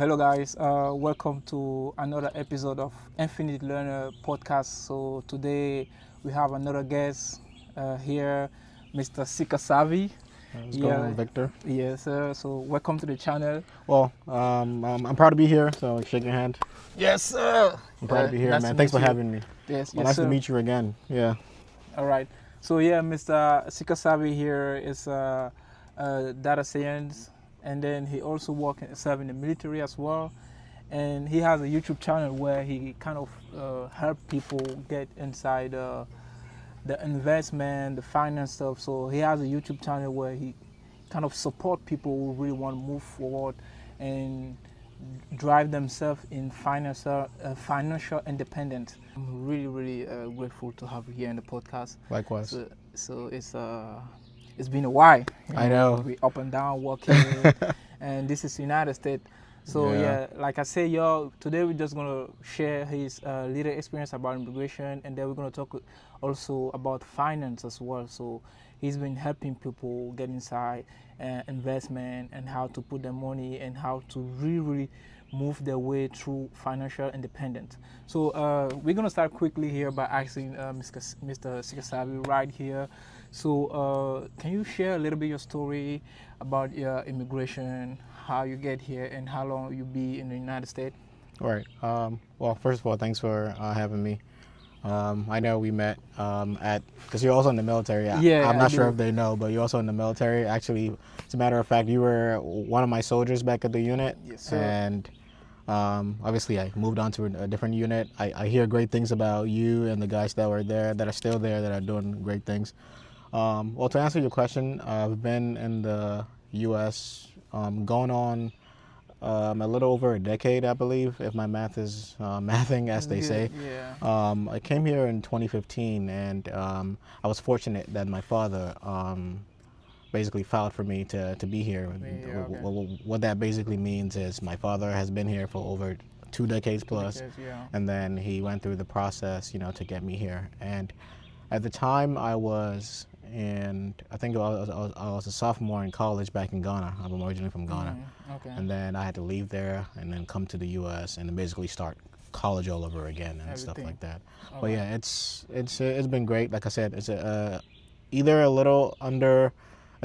Hello guys, welcome to another episode of Infinite Learner podcast. So today we have another guest here, Mr. Sikasavvy. How's it going, Victor? Yes, sir. So welcome to the channel. Well, I'm proud to be here, so shake your hand. Yes, sir. I'm proud to be here, nice man. to Thanks meet for you. having me. Yes, Well, yes, nice sir. to meet you again. Yeah. All right. So yeah, Mr. Sikasavvy here is data science, and then he also serve in the military as well. And he has a YouTube channel where he kind of help people get inside the investment, the finance stuff. So he has a YouTube channel where he kind of support people who really want to move forward and drive themselves in financial independence. I'm really grateful to have you here in the podcast. Likewise. So it's been a while. I know. We up and down working, and this is United States. So yeah, like I said, y'all, today we're just gonna share his little experience about immigration, and then we're gonna talk also about finance as well. So he's been helping people get inside investment and how to put their money and how to really move their way through financial independence. So we're gonna start quickly here by asking Mr. Sikasavvy right here. So can you share a little bit your story about your immigration, how you get here, and how long you be in the United States? All right. Well, first of all, thanks for having me. I know we met because you're also in the military. Yeah, I'm not I sure do. if they know, but you're also in the military. Actually, as a matter of fact, you were one of my soldiers back at the unit. Yes, sir. And obviously, I moved on to a different unit. I hear great things about you and the guys that were there, that are still there, that are doing great things. Well, to answer your question, I've been in the U.S. Going on a little over a decade, I believe, if my math is mathing, as they say. Yeah. I came here in 2015, and I was fortunate that my father basically filed for me to be here. Yeah, okay. What that basically means is my father has been here for over 2 decades plus, Yeah. and then he went through the process, to get me here. And at the time, I think I was a sophomore in college back in Ghana. I'm originally from Ghana. Okay. And then I had to leave there and then come to the U.S. and then basically start college all over again and stuff Everything. like that. All But right. yeah, it's been great. Like I said, it's either a little under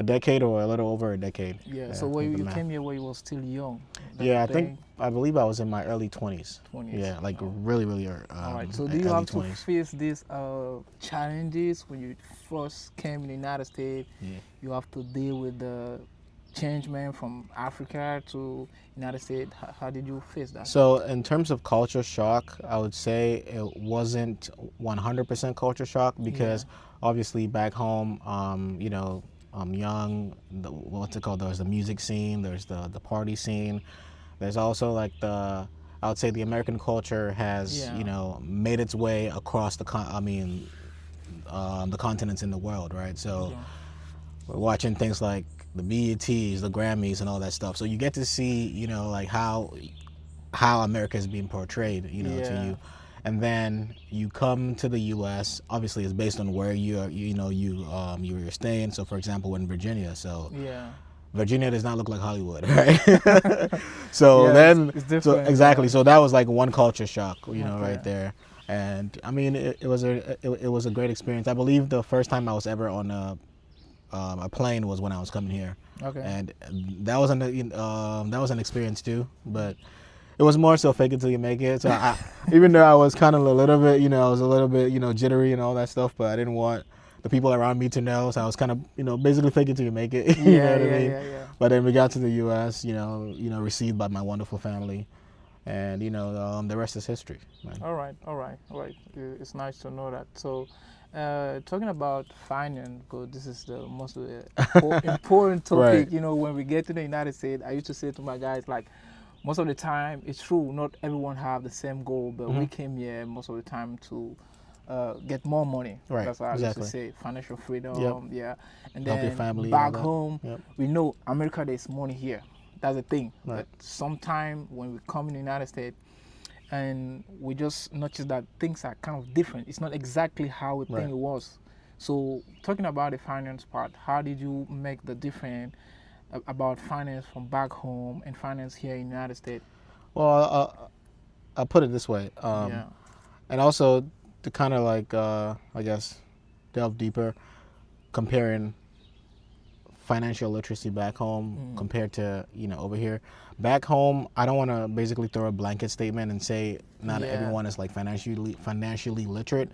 a decade or a little over a decade. Yeah. So when the you math. came here, when you were still young. Yeah, I believe I was in my early 20s. 20s. Yeah, like really early. All right. So do you early have to 20s. face these challenges when you first came in the United States? Yeah. You have to deal with the changement from Africa to United States. How did you face that? So in terms of culture shock, I would say it wasn't 100% culture shock because obviously back home, I'm young. What's it called? There's the music scene. There's the party scene. There's also like I would say the American culture has made its way across the continents in the world, right? So we're watching things like the BETs, the Grammys, and all that stuff. So you get to see, like how America is being portrayed, to you. And then you come to the U.S. Obviously, it's based on where you're staying. So, for example, in Virginia, Virginia does not look like Hollywood, right? So it's different. Exactly. So that was like one culture shock, Okay. right there. And I mean, it was a great experience. I believe the first time I was ever on a plane was when I was coming here. Okay. And that was an experience too, but it was more so fake it till you make it. So even though I was kind of a little bit, I was a little bit, jittery and all that stuff, but I didn't want the people around me to know. So I was kind of, basically fake it till you make it. You know what I mean? Yeah. But then we got to the U.S., received by my wonderful family, and the rest is history. Man. All right. It's nice to know that. So, talking about finance, because this is the most important topic. Right. When we get to the United States, I used to say to my guys, like, most of the time, it's true, not everyone have the same goal, but we came here most of the time to get more money. Right. That's what I Exactly. used to say, financial freedom. Yep. Yeah. And Help then your family, back all that. home, Yep. we know America, there's money here. That's the thing. Right. But sometime when we come in the United States, and we just notice that things are kind of different. It's not exactly how we think it was. So talking about the finance part, how did you make the difference about finance from back home and finance here in the United States? Well, I'll put it this way. And also to kind of like, I guess, delve deeper, comparing financial literacy back home compared to, over here. Back home, I don't want to basically throw a blanket statement and say not everyone is like financially literate.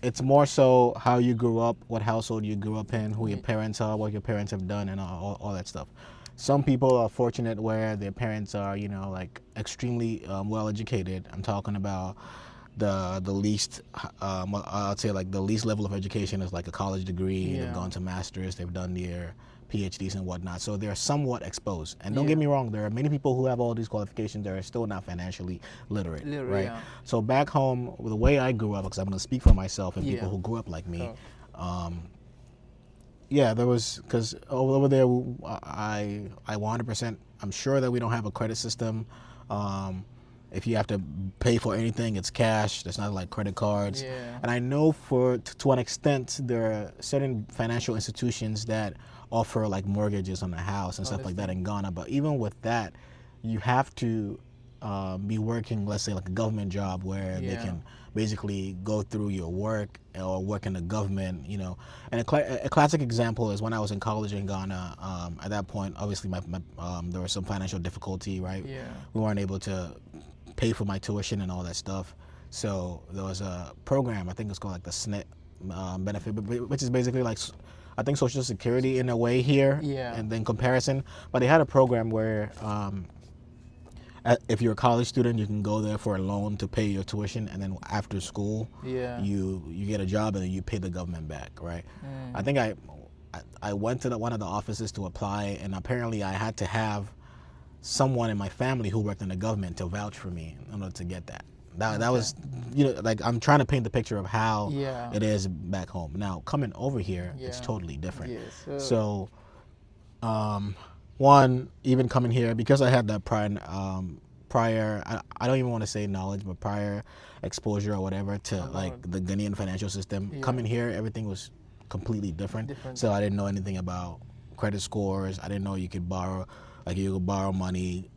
It's more so how you grew up, what household you grew up in, who your parents are, what your parents have done, and all that stuff. Some people are fortunate where their parents are, like extremely well educated. I'm talking about the least, I'd say like the least level of education is like a college degree. They've gone to masters, they've done their PhDs and whatnot. So they're somewhat exposed. And don't get me wrong, there are many people who have all these qualifications that are still not financially literate, right? Yeah. So back home, the way I grew up, because I'm going to speak for myself and people who grew up like me, there was, because over there, I 100%, I'm sure that we don't have a credit system. If you have to pay for anything, it's cash. There's not like credit cards. And I know to an extent, there are certain financial institutions that offer like mortgages on the house and stuff like that in Ghana. But even with that, you have to be working, let's say like a government job where they can basically go through your work or work in the government, And a classic example is when I was in college in Ghana. At that point, obviously, there was some financial difficulty, right? We weren't able to pay for my tuition and all that stuff. So there was a program, I think it's called like the SNP benefit, which is basically like, I think Social Security in a way here, and then comparison. But they had a program where if you're a college student, you can go there for a loan to pay your tuition, and then after school, you get a job and then you pay the government back, right? I think I went to one of the offices to apply, and apparently I had to have someone in my family who worked in the government to vouch for me in order to get that. That was, like I'm trying to paint the picture of how it is back home. Now, coming over here, it's totally different. So, one, even coming here, because I had that prior, I don't even want to say knowledge, but prior exposure or whatever to like the Ghanaian financial system, coming here, everything was completely different. So I didn't know anything about credit scores. I didn't know you could borrow. Like you could borrow money,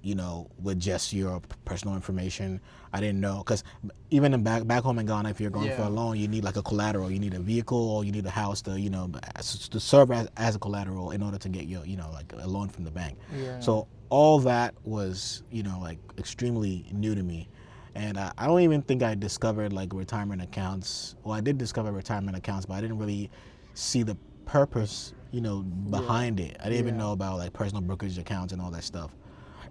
with just your personal information. I didn't know, because even back home in Ghana, if you're going for a loan, you need like a collateral. You need a vehicle or you need a house to, to serve as a collateral in order to get your, like a loan from the bank. So all that was, like extremely new to me. And I don't even think I discovered like retirement accounts. Well, I did discover retirement accounts, but I didn't really see the purpose behind it. I didn't even know about like personal brokerage accounts and all that stuff.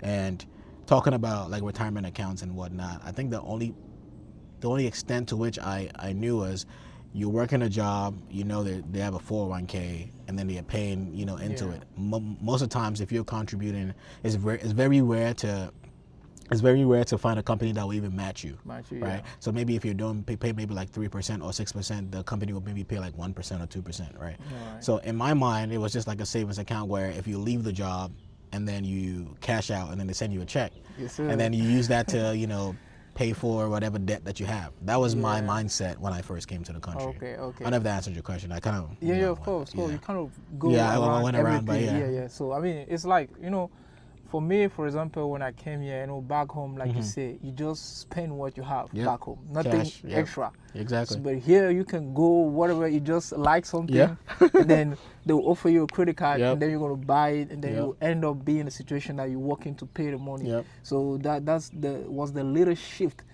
And talking about like retirement accounts and whatnot, I think the only extent to which I knew was you work in a job, they have a 401k, and then they're paying, into it. Most of the times, if you're contributing, it's very rare to find a company that will even match you, right? So maybe if you're doing pay maybe like 3% or 6%, the company will maybe pay like 1% or 2%, right? So in my mind, it was just like a savings account where if you leave the job and then you cash out and then they send you a check, and then you use that to pay for whatever debt that you have. That was my mindset when I first came to the country. Okay. I don't know if that answered your question. I kind of of course. You kind of go I went around, but So I mean, it's like for me, for example, when I came here, back home, like you say, you just spend what you have back home, nothing extra. Exactly. But here you can go whatever, you just like something, and then they'll offer you a credit card, and then you're gonna buy it, and then you end up being in a situation that you're working to pay the money. So was the little shift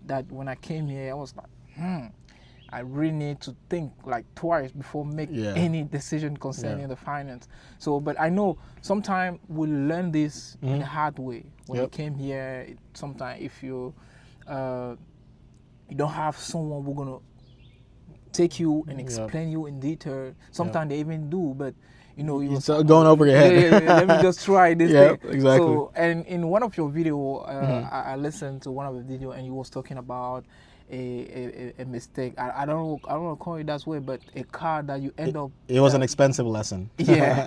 that when I came here, I was like, I really need to think like twice before making any decision concerning the finance. So, but I know sometimes we learn this in a hard way. When you came here, sometimes if you don't have someone who's gonna take you and explain you in detail, sometimes they even do, but it's going over your head. Let me just try this thing. Exactly. So, and in one of your video, I listened to one of the video, and you was talking about a mistake. I don't know call it that way, but a car that you end up. It was an expensive lesson.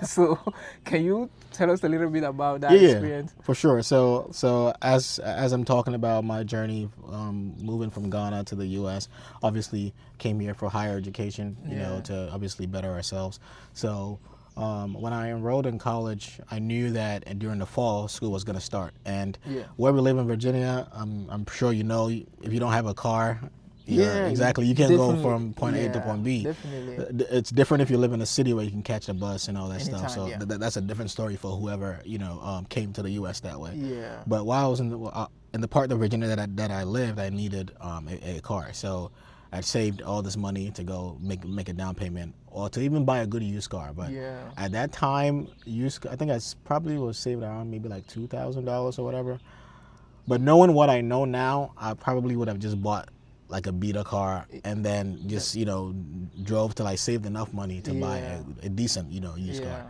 So can you tell us a little bit about that experience? For sure. So as I'm talking about my journey, moving from Ghana to the U.S., obviously came here for higher education, to obviously better ourselves. So When I enrolled in college, I knew that during the fall, school was going to start. And Yeah. where we live in Virginia, I'm sure you know, if you don't have a car, Yeah, exactly, you can't go definitely. from point A to Yeah, point B. definitely. It's different if you live in a city where you can catch a bus and all that stuff. Anytime, So yeah. that's a different story for whoever came to the U.S. that way. Yeah. But while I was in the part of Virginia that I lived, I needed a car. So I saved all this money to go make a down payment or to even buy a good used car. But Yeah. at that time, I think I probably was saved around maybe like $2,000 or whatever. But knowing what I know now, I probably would have just bought like a beater car and then just drove till I saved enough money to buy a decent used car.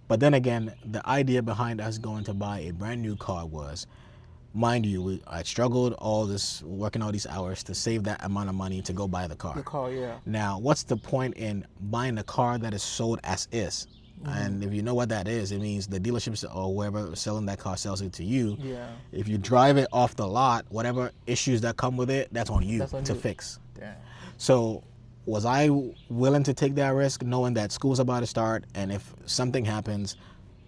But then again, the idea behind us going to buy a brand new car was, mind you, I struggled working all these hours to save that amount of money to go buy the car. The car, yeah. Now, what's the point in buying a car that is sold as is? And if you know what that is, it means the dealerships or whoever selling that car sells it to you. Yeah. If you drive it off the lot, whatever issues that come with it, that's on you to fix. Damn. So was I willing to take that risk knowing that school's about to start and if something happens,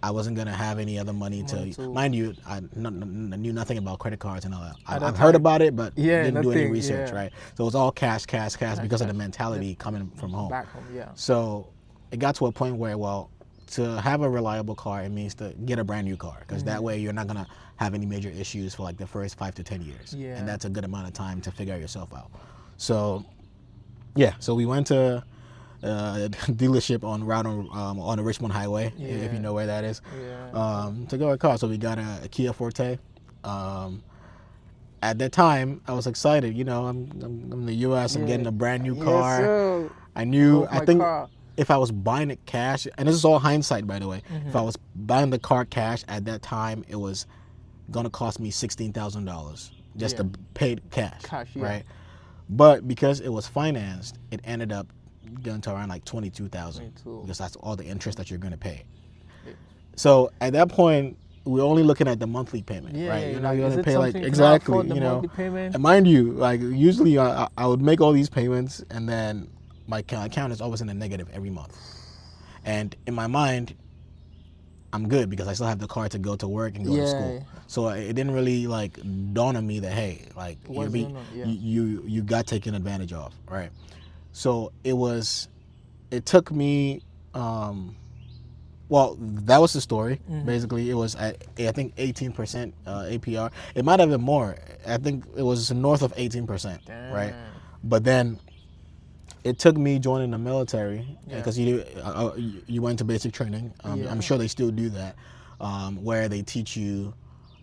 I wasn't going to have any other money to... Mind you, I knew nothing about credit cards and all that. I've heard about it, but didn't do any research, right? So it was all cash because of the mentality coming from home. Back home, yeah. So it got to a point where, well, to have a reliable car, it means to get a brand new car because that way you're not going to have any major issues for like the first 5 to 10 years. Yeah. And that's a good amount of time to figure yourself out. So, yeah, so we went to a dealership on the Richmond Highway, if you know where that is, to go a car. So we got a Kia Forte. At that time, I was excited. I'm in the U.S. I'm getting a brand new car. Sir. I think if I was buying it cash, and this is all hindsight, by the way, if I was buying the car cash at that time, it was going to cost me $16,000 just to pay cash, right? But because it was financed, it ended up going to around like $22,000 because that's all the interest that you're going to pay. So at that point, we're only looking at the monthly payment, right? You're not going to pay like exactly, And mind you, like usually I would make all these payments and then my account is always in the negative every month. And in my mind, I'm good because I still have the car to go to work and go to school. So it didn't really like dawn on me that, hey, like you got taken advantage of, right? So it took me, well, that was the story. Basically, it was at, I think, 18% APR. It might have been more. I think it was north of 18%, right? But then it took me joining the military because you went to basic training. I'm sure they still do that, where they teach you,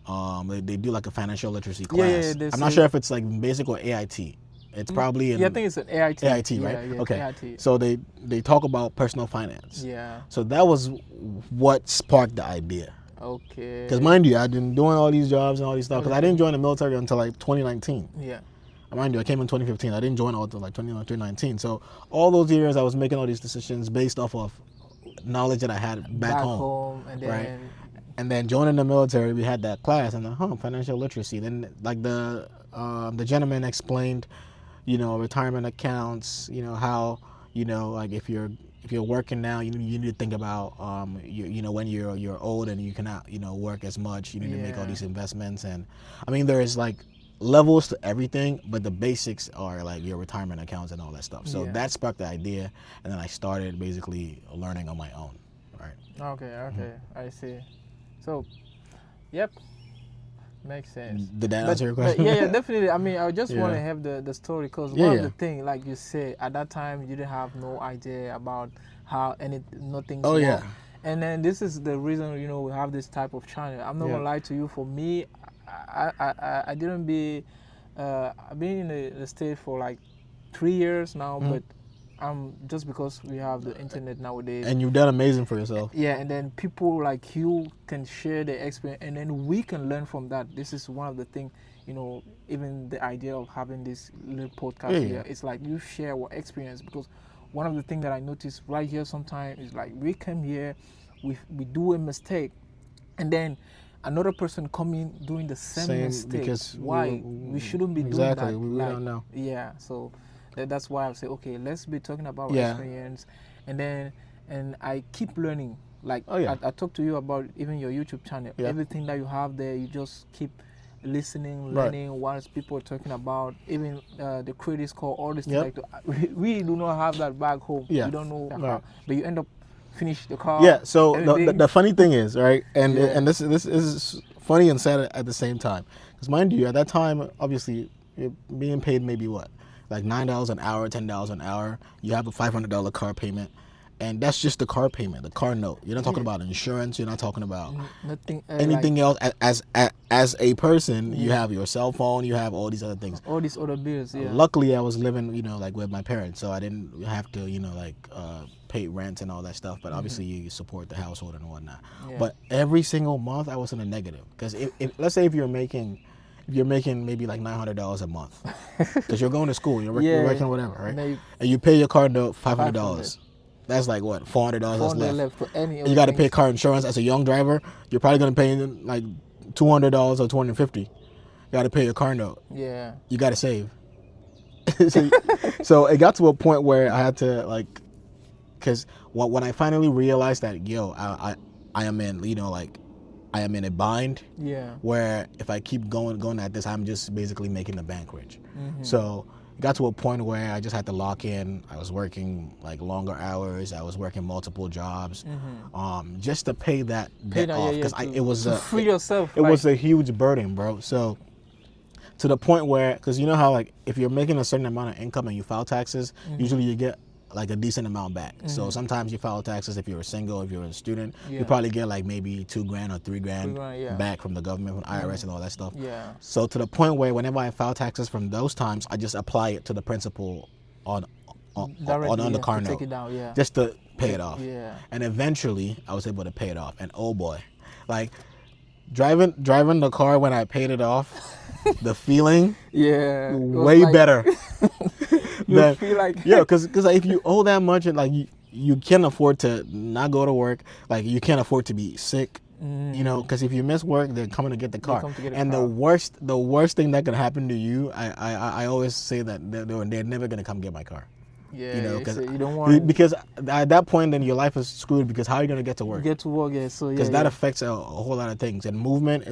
they do like a financial literacy class. I'm not sure if it's like basic or AIT. It's probably I think it's an AIT. AIT, right? Okay. AIT. So they talk about personal finance. Yeah. So that was what sparked the idea. Okay. Because mind you, I've been doing all these jobs and all these stuff. Because I didn't join the military until like 2019. Yeah. Mind you, I came in 2015. I didn't join until like 2019. So all those years I was making all these decisions based off of knowledge that I had back home. And then, right? And then joining the military, we had that class and financial literacy. Then like the gentleman explained, retirement accounts, how, like if you're working now, you need to think about, when you're old and you cannot, work as much, you need to make all these investments. And I mean, there's like levels to everything, but the basics are like your retirement accounts and all that stuff. So that sparked the idea. And then I started basically learning on my own. Right. Okay. I see. So, yep. Makes sense. Did that answer your question? Yeah, definitely. I mean, I just want to have the story because one of the things, like you said, at that time you didn't have no idea about how nothing. Oh yeah. And then this is the reason we have this type of channel. I'm not gonna lie to you. For me, I didn't be. I've been in the state for like 3 years now, but just because we have the internet nowadays. And you've done amazing for yourself. Yeah, and then people like you can share their experience, and then we can learn from that. This is one of the things, even the idea of having this little podcast here. It's like you share our experience, because one of the things that I notice right here sometimes is like we come here, we do a mistake, and then another person come in doing the same mistake. Because why we shouldn't be doing that? Exactly, we don't know. Yeah, so that's why I say, okay, let's be talking about experience, and then and I keep learning. Like Oh, yeah. I talked to you about even your YouTube channel. Yeah. Everything that you have there, you just keep listening, Right. learning what people are talking about. Even the credit score, all this Yep. thing. Like we do not have that back home. Yeah. We don't know Right. how, but you end up finish the car. Yeah. So everything. the funny thing is, right, and Yeah. and this is funny and sad at the same time, because mind you, at that time, obviously, you're being paid maybe what, like $9 an hour, $10 an hour. You have a $500 car payment. And that's just the car payment, the car note. You're not talking about insurance. You're not talking about Nothing anything else. As a person, you Yeah. have your cell phone. You have all these other things. all these other bills. Yeah. Luckily, I was living, like with my parents, so I didn't have to, pay rent and all that stuff. But obviously, you support the household and whatnot. Yeah. But every single month, I was in a negative, because if let's say if you're making maybe like $900 a month, because you're going to school, you're working whatever, right? And you pay your car note $500. That's like what, $400 left. For any And you got to pay car insurance as a young driver. You're probably gonna pay like $200 or $250. You got to pay your car note. Yeah. You got to save. So it got to a point where I had to because when I finally realized that I am in I am in a bind. Yeah. Where if I keep going at this, I'm just basically making the bank rich. Mm-hmm. So it got to a point where I just had to lock in. I was working like longer hours. I was working multiple jobs, just to pay that debt off, because it was free yourself. It was a huge burden, bro. So to the point where, because you know how like if you're making a certain amount of income and you file taxes, usually you get like a decent amount back. So sometimes you file taxes if you're a single, if you're a student, you probably get like maybe $2,000 or $3,000 back from the government, from IRS and all that stuff. Yeah. So to the point where whenever I file taxes from those times, I just apply it to the principal on the car note, take it down, just to pay it off. Yeah. And eventually I was able to pay it off. And oh boy, like driving the car when I paid it off, the feeling, way better. You feel like because if you owe that much, and like you can't afford to not go to work, like you can't afford to be sick, because if you miss work, they're coming to get the car. The worst thing that could happen to you, I always say that they're never gonna come get my car. Yeah, because you don't want, because at that point then your life is screwed, because how are you gonna get to work? Yeah, so because that affects a whole lot of things, and movement.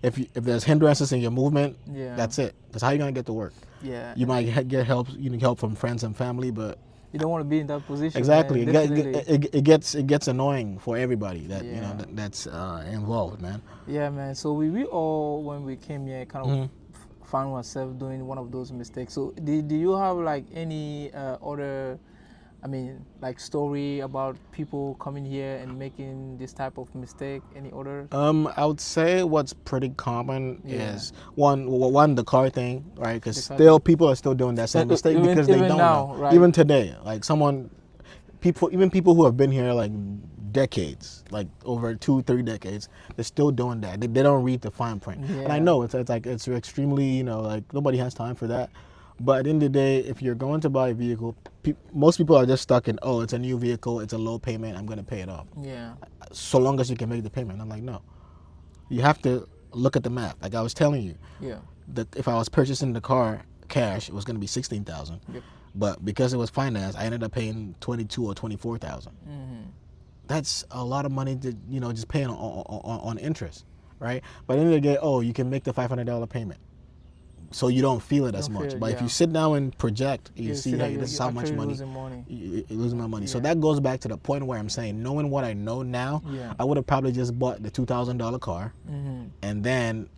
If there's hindrances in your movement, that's it. Because how are you gonna get to work? Yeah, you might get help, help from friends and family, but you don't want to be in that position. Exactly, man. it gets annoying for everybody that that's involved, man. Yeah, man. So we all, when we came here, kind of found ourselves doing one of those mistakes. So do you have like any other, like story about people coming here and making this type of mistake? Any other? I would say what's pretty common is one the car thing, right? Because still people are still doing that same mistake because they don't know. Right? Even today, like people who have been here like decades, like over 2-3 decades, they're still doing that. They don't read the fine print. And I know it's extremely, like nobody has time for that. But at the end of the day, if you're going to buy a vehicle, most people are just stuck in, it's a new vehicle, it's a low payment, I'm going to pay it off. Yeah. So long as you can make the payment. I'm like, no. You have to look at the math. Like I was telling you. Yeah. If I was purchasing the car cash, it was going to be $16,000. Yep. But because it was financed, I ended up paying $22,000 or $24,000. That's a lot of money to, just paying on interest, right? But at the end of the day, you can make the $500 payment, so you don't feel it as much. But if you sit down and project, you see, hey, this is how much money you're losing my money. So that goes back to the point where I'm saying, knowing what I know now, I would have probably just bought the $2,000 car, and then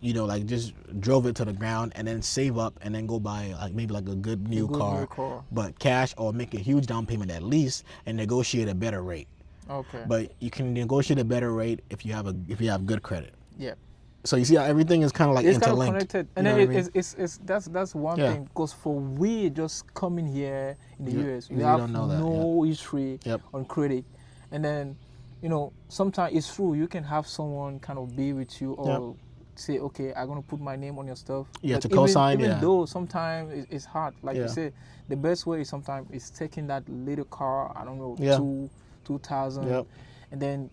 just drove it to the ground, and then save up, and then go buy maybe a good new car, but cash, or make a huge down payment at least, and negotiate a better rate. Okay. But you can negotiate a better rate if you have good credit. Yeah. So you see how everything is kind of interlinked. Kind of connected. And then that's one thing, because for we just coming here in the US, we have no history on credit. And then, sometimes it's true, you can have someone kind of be with you or say, okay, I'm going to put my name on your stuff. Yeah, to co-sign, even though sometimes it's hard. Like you said, the best way is sometimes is taking that little car, I don't know, 2,000, and then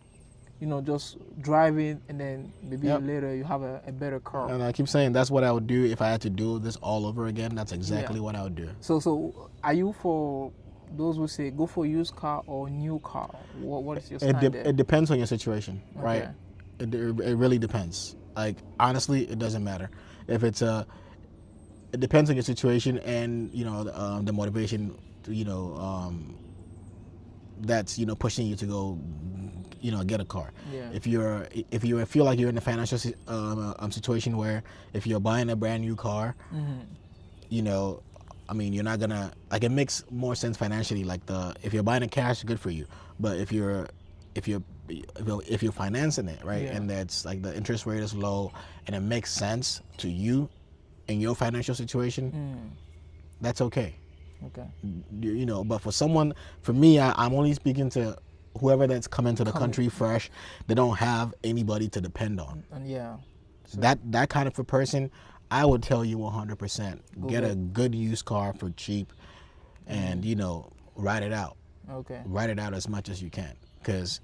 just drive it, and then maybe later you have a better car. And I keep saying that's what I would do if I had to do this all over again. That's exactly what I would do. So are you for those will say go for used car or new car. What is your stand there? It depends on your situation, right? Okay. It really depends. Like, honestly, it doesn't matter if it's it depends on your situation and, you know, the motivation to, you know, that's, you know, pushing you to go, you know, get a car. Yeah. If you feel like you're in a financial situation where if you're buying a brand new car, you know, I mean, you're not gonna, like, it makes more sense financially. Like, if you're buying it cash, good for you. But if you're financing it, right, and that's like the interest rate is low and it makes sense to you in your financial situation, that's okay. Okay. You know, but for me, I'm only speaking to whoever that's coming to the country fresh. They don't have anybody to depend on. And yeah. So that kind of a person, I would tell you 100%, get a good used car for cheap, and, you know, ride it out. Okay. Ride it out as much as you can, because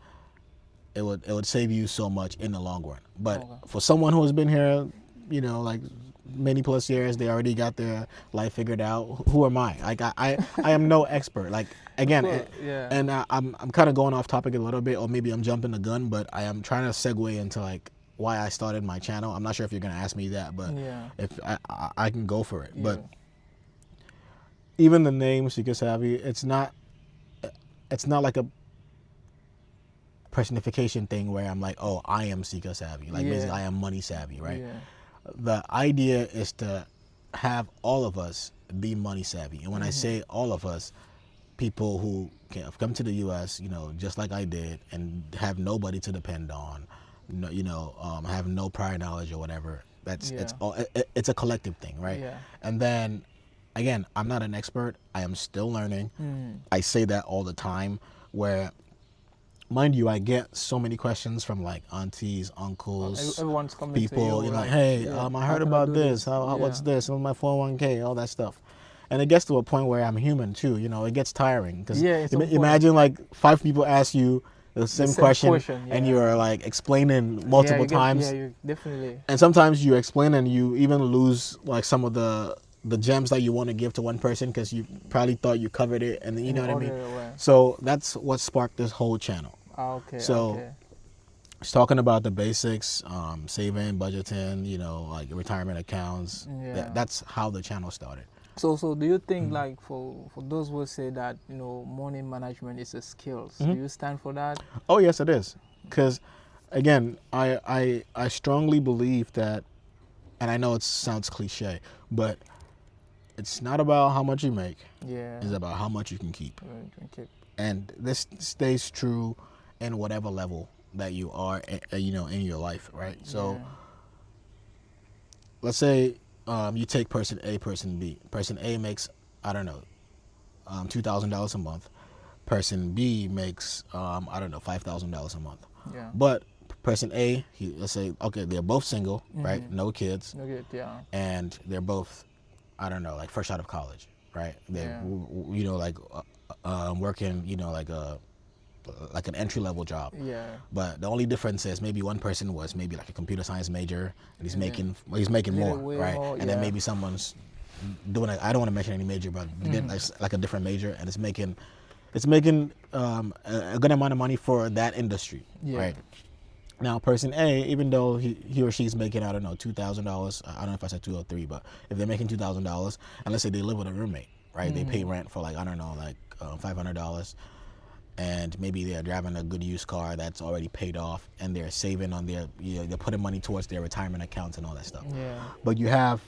it would save you so much in the long run. But for someone who has been here, you know, like many plus years, they already got their life figured out. Who am I? Like, I am no expert. Like, again, and I'm kind of going off topic a little bit, or maybe I'm jumping the gun, but I am trying to segue into like why I started my channel. I'm not sure if you're gonna ask me that, but if I can go for it. But even the name Sikasavvy, it's not like a personification thing where I'm like, oh, I am Sikasavvy. Like, basically, I am money savvy, right? The idea is to have all of us be money savvy. And when I say all of us, people who have come to the U.S., you know, just like I did, and have nobody to depend on, you know, have no prior knowledge or whatever. It's a collective thing, right? And then, again, I'm not an expert. I am still learning. I say that all the time, where, mind you, I get so many questions from like aunties, uncles, everyone's coming people. to you, You're like, hey, I heard about this. What's this? What's my 401k? All that stuff. And it gets to a point where I'm human too. You know, it gets tiring, because imagine like 5 people ask you the same question and you're like explaining multiple times. You definitely. And sometimes you explain and you even lose like some of the gems that you want to give to one person, because you probably thought you covered it, and you know what I mean. So that's what sparked this whole channel. It's talking about the basics, saving, budgeting, you know, like retirement accounts. That's how the channel started. So do you think like for those who say that, you know, money management is a skill, do you stand for that? Oh yes, it is. Because again, I strongly believe that, and I know it sounds cliche, but it's not about how much you make. It's about how much you can keep. And this stays true in whatever level that you are, you know, in your life, right? So let's say you take person A, person B. Person A makes, I don't know, $2,000 a month. Person B makes, I don't know, $5,000 a month. But person A, let's say, okay, they're both single, right? No kids. And they're both, I don't know, like fresh out of college, right? They're, you know, like working, you know, like an entry-level job. But the only difference is maybe one person was maybe like a computer science major, and he's making more, right? And then maybe someone's doing I don't want to mention any major, but like a different major, and it's making a good amount of money for that industry, right? Now, person A, even though he or she's making, I don't know, $2,000, I don't know if I said 2 or 3, but if they're making $2,000, and let's say they live with a roommate, right? They pay rent for like, I don't know, like $500, and maybe they're driving a good used car that's already paid off, and they're saving on their, you know, they're putting money towards their retirement accounts and all that stuff. But you have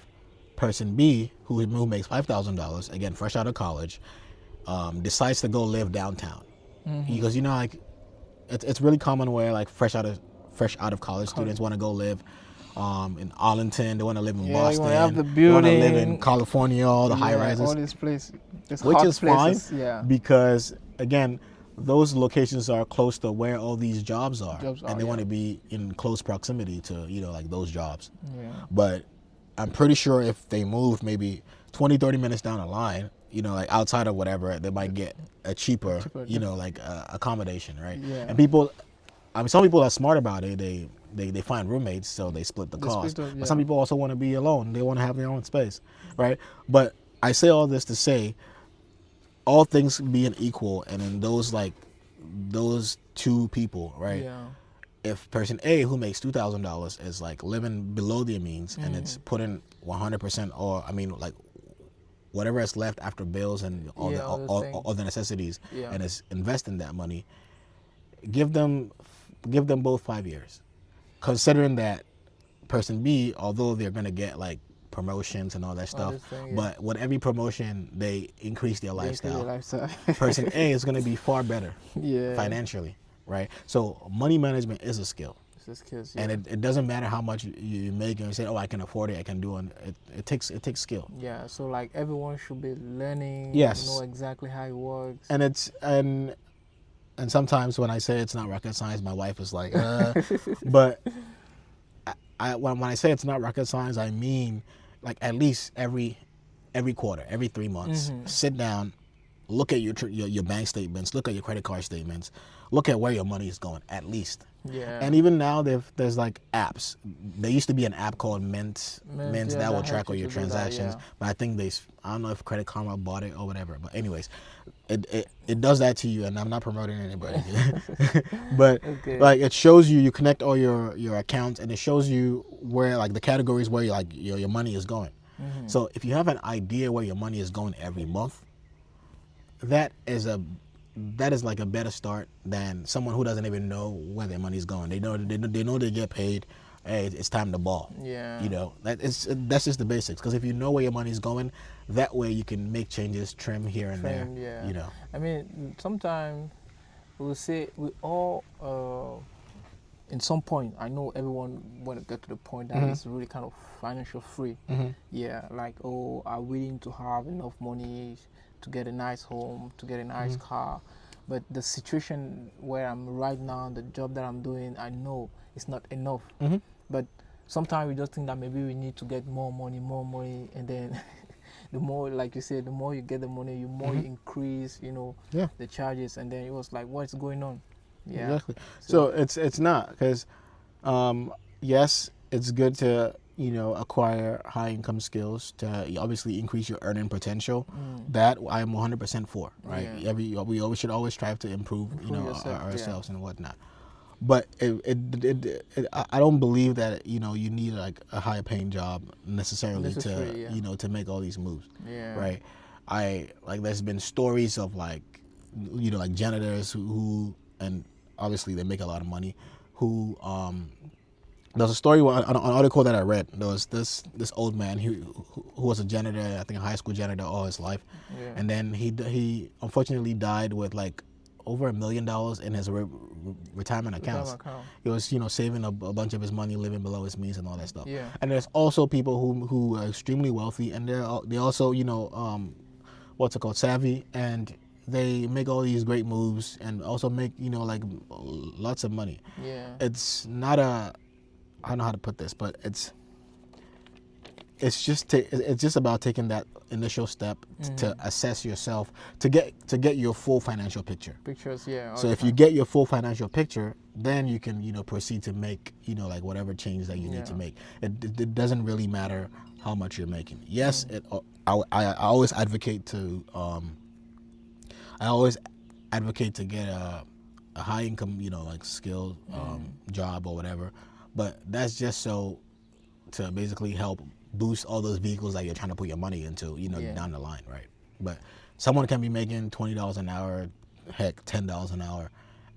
person B who makes $5,000, again, fresh out of college, decides to go live downtown. Because, you know, like it's really common where like fresh out of college students want to go live in Arlington, they want to live in Boston, they want to live in California, all the high rises, all these places, which is fine, because again, those locations are close to where all these jobs are, and they want to be in close proximity to, you know, like those jobs. But I'm pretty sure if they move maybe 20-30 minutes down the line, you know, like outside of whatever, they might get a cheaper you know, like accommodation, right? And people, I mean, some people are smart about it. They find roommates, so they split the cost. But some people also want to be alone. They want to have their own space, right? But I say all this to say, all things being equal, and then those two people, right? Yeah. If person A who makes $2,000 is like living below their means and it's putting 100%, or I mean like whatever is left after bills and all the necessities, and is investing that money, give them both 5 years, considering that person B, although they're gonna get like promotions and all that stuff, but with every promotion they increase their lifestyle. Person A is gonna be far better financially, right? So money management is a skill. And it doesn't matter how much you make and you say, oh, I can afford it, I can do it. It takes skill. Yeah, so like everyone should be learning, know exactly how it works. And sometimes when I say it's not rocket science, my wife is like, but when I say it's not rocket science, I mean like at least every quarter, every 3 months, sit down, look at your bank statements, look at your credit card statements, look at where your money is going, at least. Yeah. And even now there's like apps. There used to be an app called Mint that will track all your transactions. But I think I don't know if Credit Karma bought it or whatever. But anyways, it does that to you, and I'm not promoting anybody. But like it shows you connect all your accounts, and it shows you where like the categories where your money is going. So if you have an idea where your money is going every month, that is like a better start than someone who doesn't even know where their money's going. They know they get paid. Hey, it's time to ball. Yeah. You know, that's just the basics. Because if you know where your money's going, that way you can make changes, trim here and there. Yeah. You know. I mean, sometimes we'll say we all, in some point, I know everyone want to get to the point that it's really kind of financial free. Yeah, like, oh, are willing to have enough money to get a nice home, to get a nice car. But the situation where I'm right now, the job that I'm doing, I know it's not enough. But sometimes we just think that maybe we need to get more money, and then the more, like you said, the more you get the money, you more you increase, the charges, and then it was like, what's going on? Yeah. Exactly. So it's not, because yes, it's good to acquire high income skills to obviously increase your earning potential. That I'm 100% for, right? Yeah. We should always strive to improve ourselves and whatnot. But I don't believe that you need like a higher paying job necessarily to make all these moves. Yeah. Right. There's been stories of like janitors who and obviously they make a lot of money, who there's a story, an article that I read. There was this old man who was a janitor, I think a high school janitor all his life, and then he unfortunately died with like over $1 million in his retirement accounts. He was saving a bunch of his money, living below his means and all that stuff. Yeah. And there's also people who are extremely wealthy, and they also what's it called, savvy, and they make all these great moves and also make like lots of money. Yeah. It's not I don't know how to put this, but it's just about taking that initial step to assess yourself, to get your full financial picture. So if you get your full financial picture, then you can proceed to make like whatever change that you need to make. It doesn't really matter how much you're making. Yes, I always advocate to get a high income like skill job or whatever. But that's just so to basically help boost all those vehicles that you're trying to put your money into, down the line, right? But someone can be making $20 an hour, heck, $10 an hour,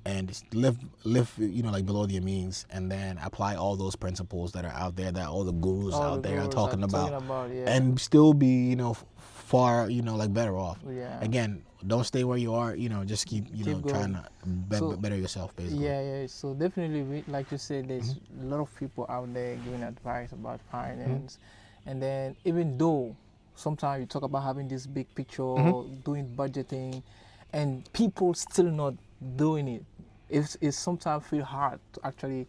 and live like below their means, and then apply all those principles that are out there, that all the gurus out there are talking about, and still be far like better off. Again, don't stay where you are. Just keep trying to better yourself, basically. Yeah. So definitely, like you said, there's a lot of people out there giving advice about finance, and then even though sometimes you talk about having this big picture, doing budgeting, and people still not doing it. It sometimes feel hard to actually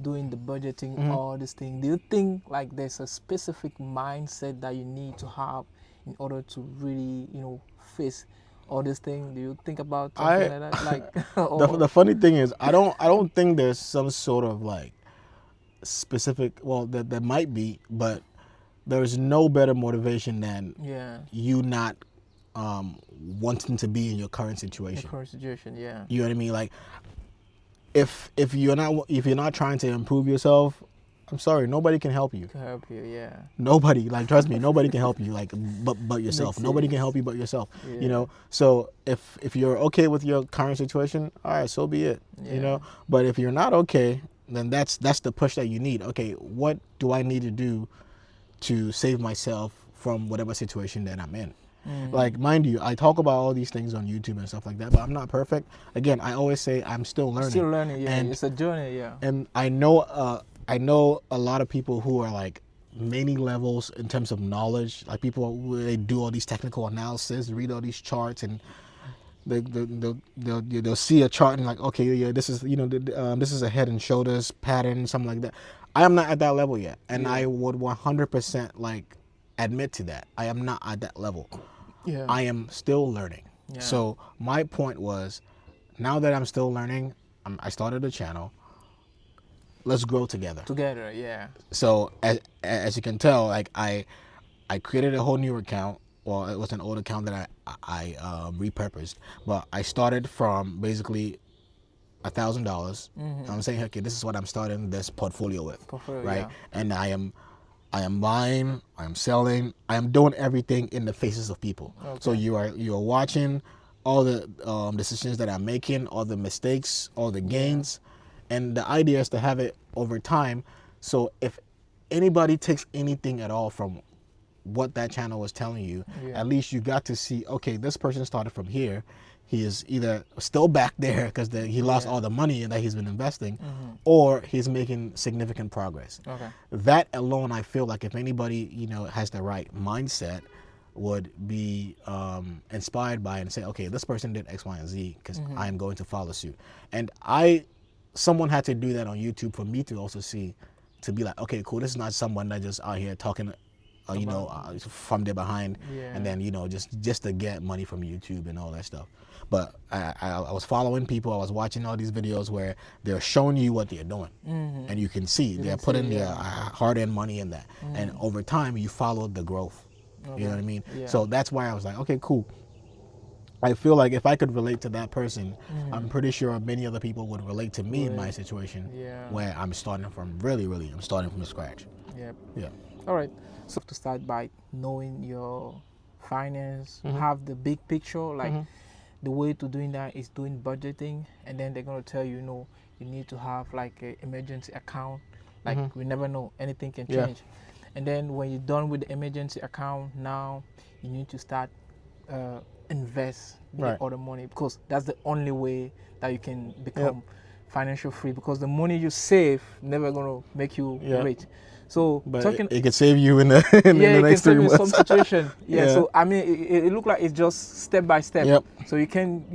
doing the budgeting, all this thing. Do you think like there's a specific mindset that you need to have in order to really face all this thing? Do you think about something like that? Like the funny thing is, I don't think there's some sort of like specific. Well, there might be, but there's no better motivation than you not wanting to be in your current situation. Your current situation, yeah. You know what I mean? Like, if you're not trying to improve yourself, I'm sorry, nobody can help you. To help you, yeah. Nobody, like, trust me, nobody can help you, like, but yourself. Nobody can help you but yourself. Yeah. You know. So if you're okay with your current situation, all right, so be it. Yeah. You know. But if you're not okay, then that's the push that you need. Okay, what do I need to do to save myself from whatever situation that I'm in? Like, mind you, I talk about all these things on YouTube and stuff like that, but I'm not perfect. Again, I always say I'm still learning. Still learning, yeah. And it's a journey, yeah. And I know a lot of people who are like many levels in terms of knowledge. Like, people they do all these technical analysis, read all these charts, and they'll see a chart and like, okay, yeah, this is this is a head and shoulders pattern, something like that. I am not at that level yet, and I would 100% like admit to that. I am not at that level. Yeah. I am still learning. Yeah. So my point was, now that I'm still learning, I started a channel. Let's grow together. Together, yeah. So as you can tell, like I created a whole new account. Well, it was an old account that I repurposed, but I started from basically $1,000. I'm saying, okay, this is what I'm starting this portfolio with, right? Yeah. And I am buying, I am selling, I am doing everything in the faces of people. Okay. So you are watching all the decisions that I'm making, all the mistakes, all the gains, and the idea is to have it over time. So if anybody takes anything at all from what that channel was telling you, at least you got to see, okay, this person started from here. He is either still back there because he lost all the money that he's been investing, or he's making significant progress. Okay. That alone, I feel like if anybody has the right mindset, would be inspired by it and say, okay, this person did X, Y, and Z because I am going to follow suit. And someone had to do that on YouTube for me to also see, to be like, okay, cool, this is not someone that just out here talking from their behind, and then just to get money from YouTube and all that stuff. But I was following people. I was watching all these videos where they're showing you what they're doing, and you can see they're putting their hard-earned money in that, and over time you follow the growth. Okay. You know what I mean? Yeah. So that's why I was like, okay, cool. I feel like if I could relate to that person, I'm pretty sure many other people would relate to me in my situation, where I'm starting from I'm starting from scratch. Yep. Yeah. All right. So to start by knowing your finance, have the big picture, like the way to doing that is doing budgeting, and then they're going to tell you, you need to have like an emergency account. Like we never know, anything can change. And then when you're done with the emergency account, now you need to start invest all the money, because that's the only way that you can become financial free, because the money you save never going to make you rich. So, but it could save you in the next 3 months. Some situation. So I mean, it look like it's just step by step. Yep. So you're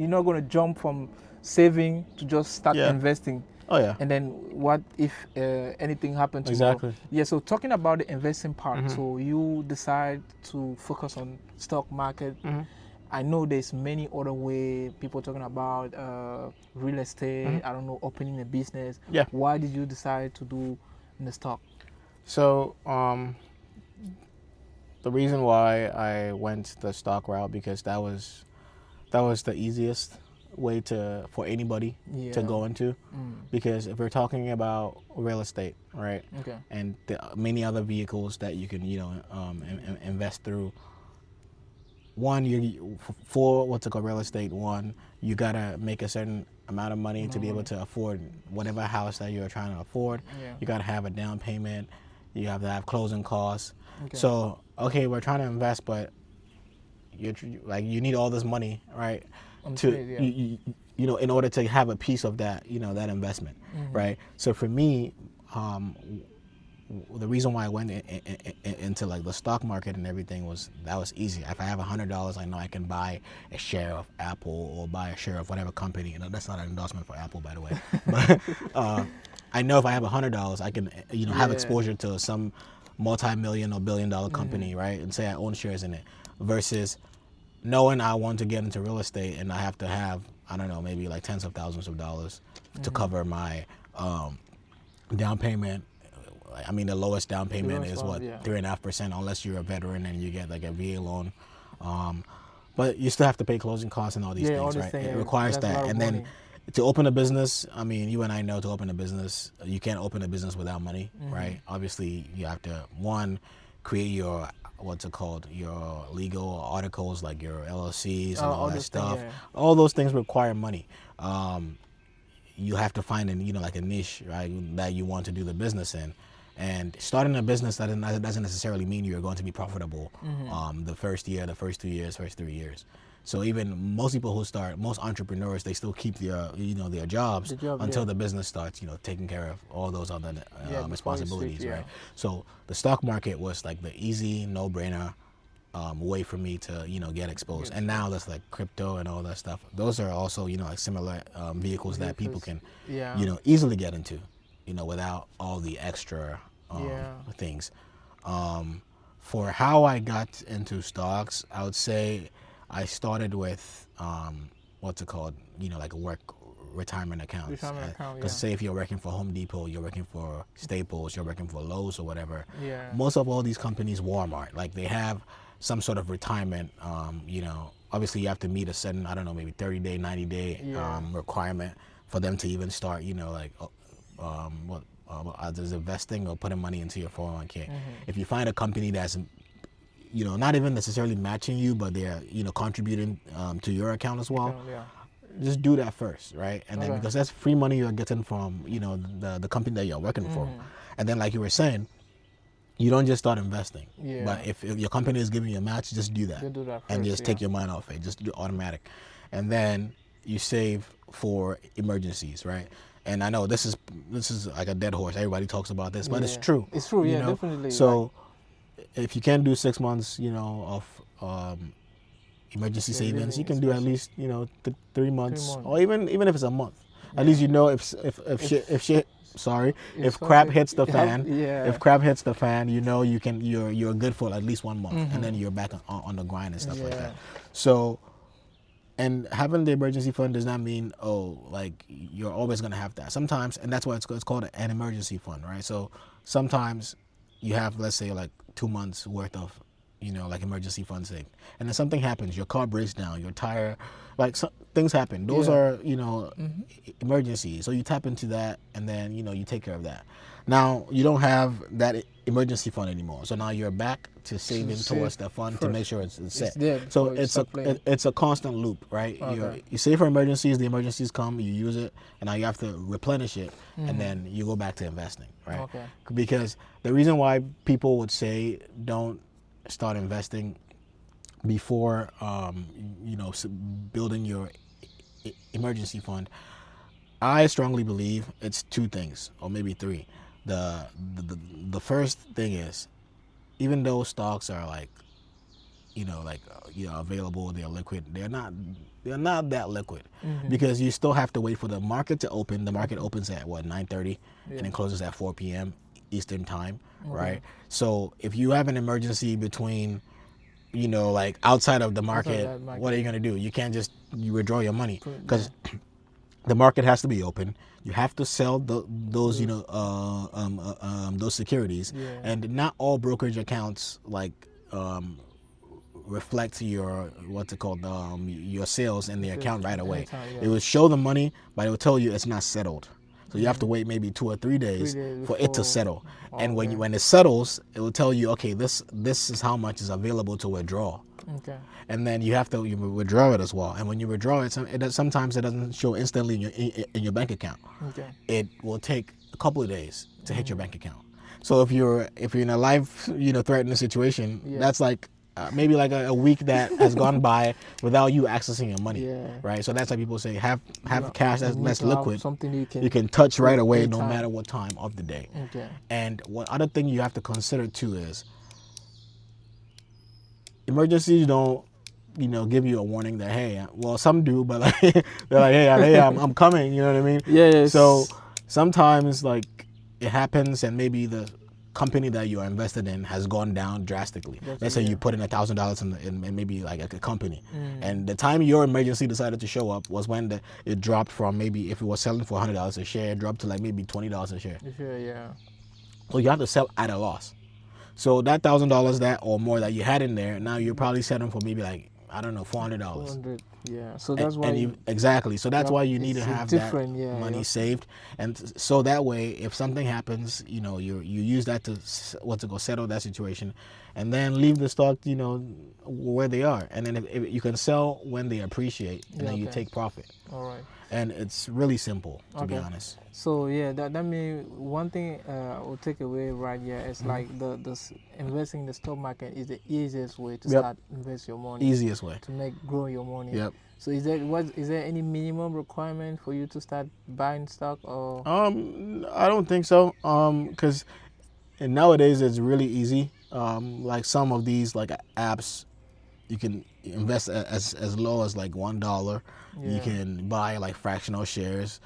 not going to jump from saving to just start investing. Oh yeah. And then what if anything happened tomorrow? Exactly. Yeah. So talking about the investing part, so you decide to focus on stock market. I know there's many other way people talking about real estate. I don't know, opening a business. Yeah. Why did you decide to do in the stock? So the reason why I went the stock route, because that was the easiest way for anybody to go into, because if we're talking about real estate, right? Okay. And the many other vehicles that you can invest through. One, for what's it called, real estate. One, you gotta make a certain amount of money to be able to afford whatever house that you're trying to afford. Yeah. You gotta have a down payment. You have to have closing costs. Okay. So, okay, we're trying to invest, but you need all this money, right? In order to have a piece of that, that investment, right? So for me, the reason why I went into like the stock market and everything was easy. If I have $100, I know I can buy a share of Apple or buy a share of whatever company. That's not an endorsement for Apple, by the way. But I know if I have $100, I can have exposure to some multi-million or billion-dollar company, right? And say I own shares in it, versus knowing I want to get into real estate and I have to have, I don't know, maybe like tens of thousands of dollars to cover my down payment. I mean, the lowest down payment is 3.5%, unless you're a veteran and you get like a VA loan. but you still have to pay closing costs and all these things, right? It requires that. And then to open a business, I mean, you and I know to open a business, you can't open a business without money, right? Obviously, you have to, one, create your, what's it called, your legal articles, like your LLCs and all that stuff. All those things require money. You have to find like a niche, right, that you want to do the business in. And starting a business doesn't necessarily mean you're going to be profitable the first year, the first 2 years, first 3 years. So even most people who start, most entrepreneurs, they still keep their, their jobs until the business starts, taking care of all those other responsibilities, right? So the stock market was like the easy, no-brainer way for me to, get exposed. And now there's like crypto and all that stuff. Those are also, like similar vehicles that people can, easily get into, without all the extra things. For how I got into stocks, I would say I started with what's it called? Like a work retirement account. Because say if you're working for Home Depot, you're working for Staples, you're working for Lowe's or whatever. Most of all these companies, Walmart, like they have some sort of retirement. Obviously you have to meet a certain, I don't know, maybe 30-day, 90-day requirement for them to even start. Like either investing or putting money into your 401k. If you find a company that's not even necessarily matching you, but they're, contributing to your account as well, just do that first, right? And then because that's free money you're getting from, the company that you're working for. And then like you were saying, you don't just start investing. But if your company is giving you a match, just do that. And just take your mind off it. Just do automatic. And then you save for emergencies, right? And I know this is like a dead horse. Everybody talks about this, but it's true. It's true, definitely. So if you can do 6 months, of emergency savings, you can do at least 3 months, or even if it's a month. At least if crap hits the fan, if crap hits the fan, you're good for at least 1 month, and then you're back on the grind and stuff like that. So, and having the emergency fund does not mean like you're always gonna have that. Sometimes, and that's why it's called an emergency fund, right? So sometimes you have, let's say, like 2 months worth of, like emergency fund saved, and then something happens, your car breaks down, your tire, like things happen. Those are, emergencies. So you tap into that, and then, you take care of that. Now you don't have that emergency fund anymore. So now you're back to saving towards that fund to make sure it's set. So it's a constant loop, right? You save for emergencies, the emergencies come, you use it, and now you have to replenish it, and then you go back to investing, right? Because the reason why people would say don't start investing before building your emergency fund, I strongly believe it's 2 things, or maybe 3. The first thing is, even though stocks are like available, they're liquid, they're not that liquid, because you still have to wait for the market to open. The market opens at 9:30 and it closes at 4 p.m. Eastern time, right? So if you have an emergency between, like outside of the market, what are you going to do? You can't just withdraw your money, because the market has to be open. You have to sell those those securities, and not all brokerage accounts reflect your your sales in the account right away. It will show the money, but it will tell you it's not settled. So you have to wait maybe 2 or 3 days for it to settle. And when it settles, it will tell you, okay, this is how much is available to withdraw. And then you have to withdraw it as well. And when you withdraw it, sometimes it doesn't show instantly in your bank account. It will take a couple of days to hit your bank account. So if you're in a life threatening situation, that's like maybe like a week that has gone by without you accessing your money, right? So that's why people say have cash that's liquid, something you can touch right away, no matter what time of the day. And one other thing you have to consider too is, emergencies don't give you a warning that, hey, well, some do, but like they're like, hey, I'm coming, you know what I mean? So sometimes like it happens, and maybe the company that you are invested in has gone down drastically. Let's say you put in $1,000 in maybe like a company, and the time your emergency decided to show up was when it dropped from, maybe if it was selling for $100 a share, it dropped to like maybe $20 a share. So you have to sell at a loss. So that $1,000 that or more that you had in there, now you're probably selling for maybe like I don't know, $400. 400. Yeah. So that's why. Exactly. So that's why you need to have that money yeah. saved, and so that way, if something happens, you know, you use that to settle that situation, and then leave the stock, you know, where they are, and then if you can sell when they appreciate, and then you take profit. All right. And it's really simple, to be honest. So yeah, that means one thing I will take away right here is like the investing in the stock market is the easiest way to start invest your money. Easiest way to grow your money. Yep. So is there any minimum requirement for you to start buying stock or? I don't think so. Because nowadays it's really easy. Like some of these like apps, you can invest as low as like $1. Yeah. You can buy like fractional shares.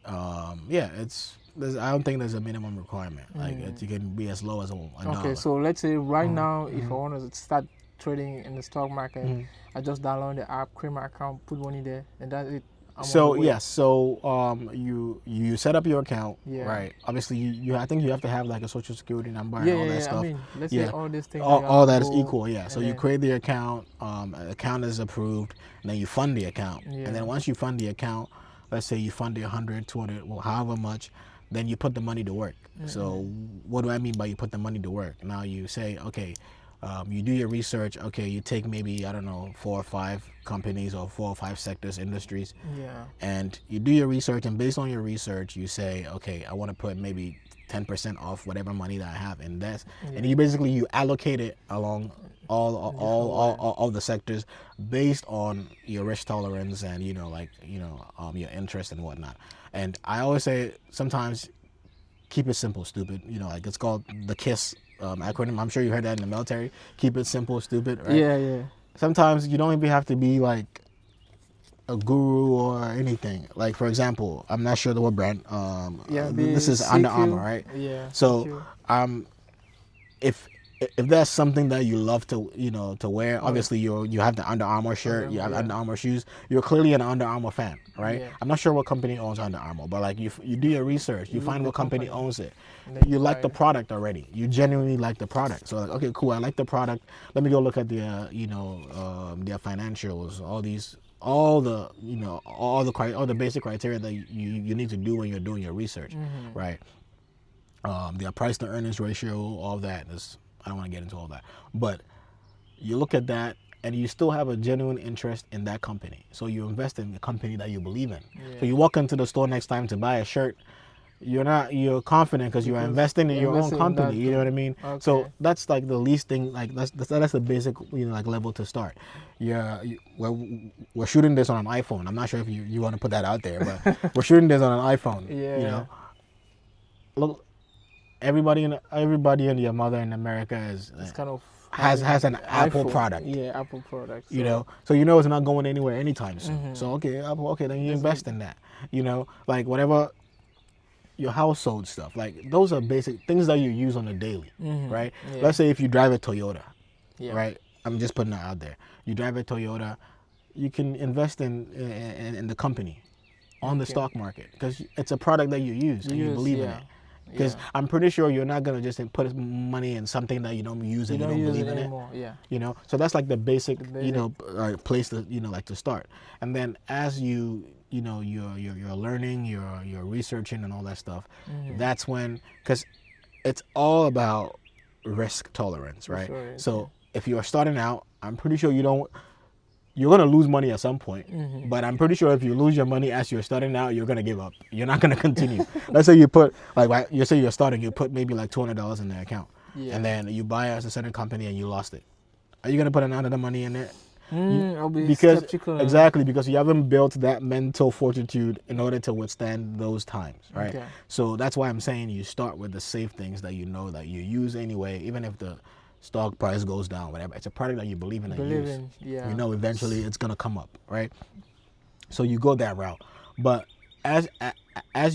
Yeah, I don't think there's a minimum requirement. Like you can be as low as $1. Okay, so let's say right now, if I want to start trading in the stock market, I just download the app, create my account, put money there, and that's it. So you set up your account, right? Obviously, I think you have to have like a social security number and all that stuff. I mean, let's say all these things. All that is equal, yeah. So you create the account, account is approved, and then you fund the account. And then once you fund the account, let's say you fund the 100, 200, well, however much, then you put the money to work. So what do I mean by you put the money to work? Now you say, okay, you do your research. Okay, you take maybe, I don't know, 4 or 5 companies or 4 or 5 sectors, industries. Yeah. And you do your research, and based on your research, you say, okay, I want to put maybe 10% off whatever money that I have in this. And you allocate it along all the sectors based on your risk tolerance and your interest and whatnot. And I always say sometimes keep it simple, stupid. Like it's called the KISS acronym. I'm sure you heard that in the military. Keep it simple, stupid, right? Yeah. Sometimes you don't even have to be like a guru or anything. Like for example, I'm not sure what brand. This is Under Armour, right? Yeah. So if that's something that you love to to wear, obviously you have the Under Armour shirt, you have Under Armour shoes. You're clearly an Under Armour fan, right? Yeah. I'm not sure what company owns Under Armour, but like you do your research, you find what company owns it. You like the product already. You genuinely like the product. So like, okay, cool, I like the product. Let me go look at their their financials, all the basic criteria that you need to do when you're doing your research, right? Their price to earnings ratio, all that is. I don't want to get into all that, but you look at that and you still have a genuine interest in that company. So you invest in the company that you believe in. Yeah. So you walk into the store next time to buy a shirt, you're confident because you are investing in your own company. You know what I mean? Okay. So that's like the least thing. Like that's the basic like level to start. We're shooting this on an iPhone. I'm not sure if you want to put that out there, but we're shooting this on an iPhone. Yeah. Look. Everybody and your mother in America has an Apple product. Yeah, Apple product. So. So it's not going anywhere anytime soon. So Apple, then you invest in that. Like whatever your household stuff. Like those are basic things that you use on a daily, right? Yeah. Let's say if you drive a Toyota, right? I'm just putting that out there. You drive a Toyota, you can invest in the company on the stock market because it's a product that you use and you believe in it. Because I'm pretty sure you're not gonna just put money in something that you don't use and you don't believe in anymore. Yeah. So that's like the basic. Place to like to start. And then as you're learning, you're researching and all that stuff. That's when, because it's all about risk tolerance, right? Sure, so if you are starting out, I'm pretty sure you're going to lose money at some point, but I'm pretty sure if you lose your money as you're starting out, you're going to give up. You're not going to continue. Let's say you put, you say you're starting, you put maybe like $200 in the account, and then you buy as a certain company and you lost it. Are you going to put another money in there? I'll be skeptical. Exactly, because you haven't built that mental fortitude in order to withstand those times, right? Okay. So that's why I'm saying you start with the safe things that that you use anyway, even if the stock price goes down, whatever. It's a product that you believe in and use. Yeah. Eventually it's gonna come up, right? So you go that route. But as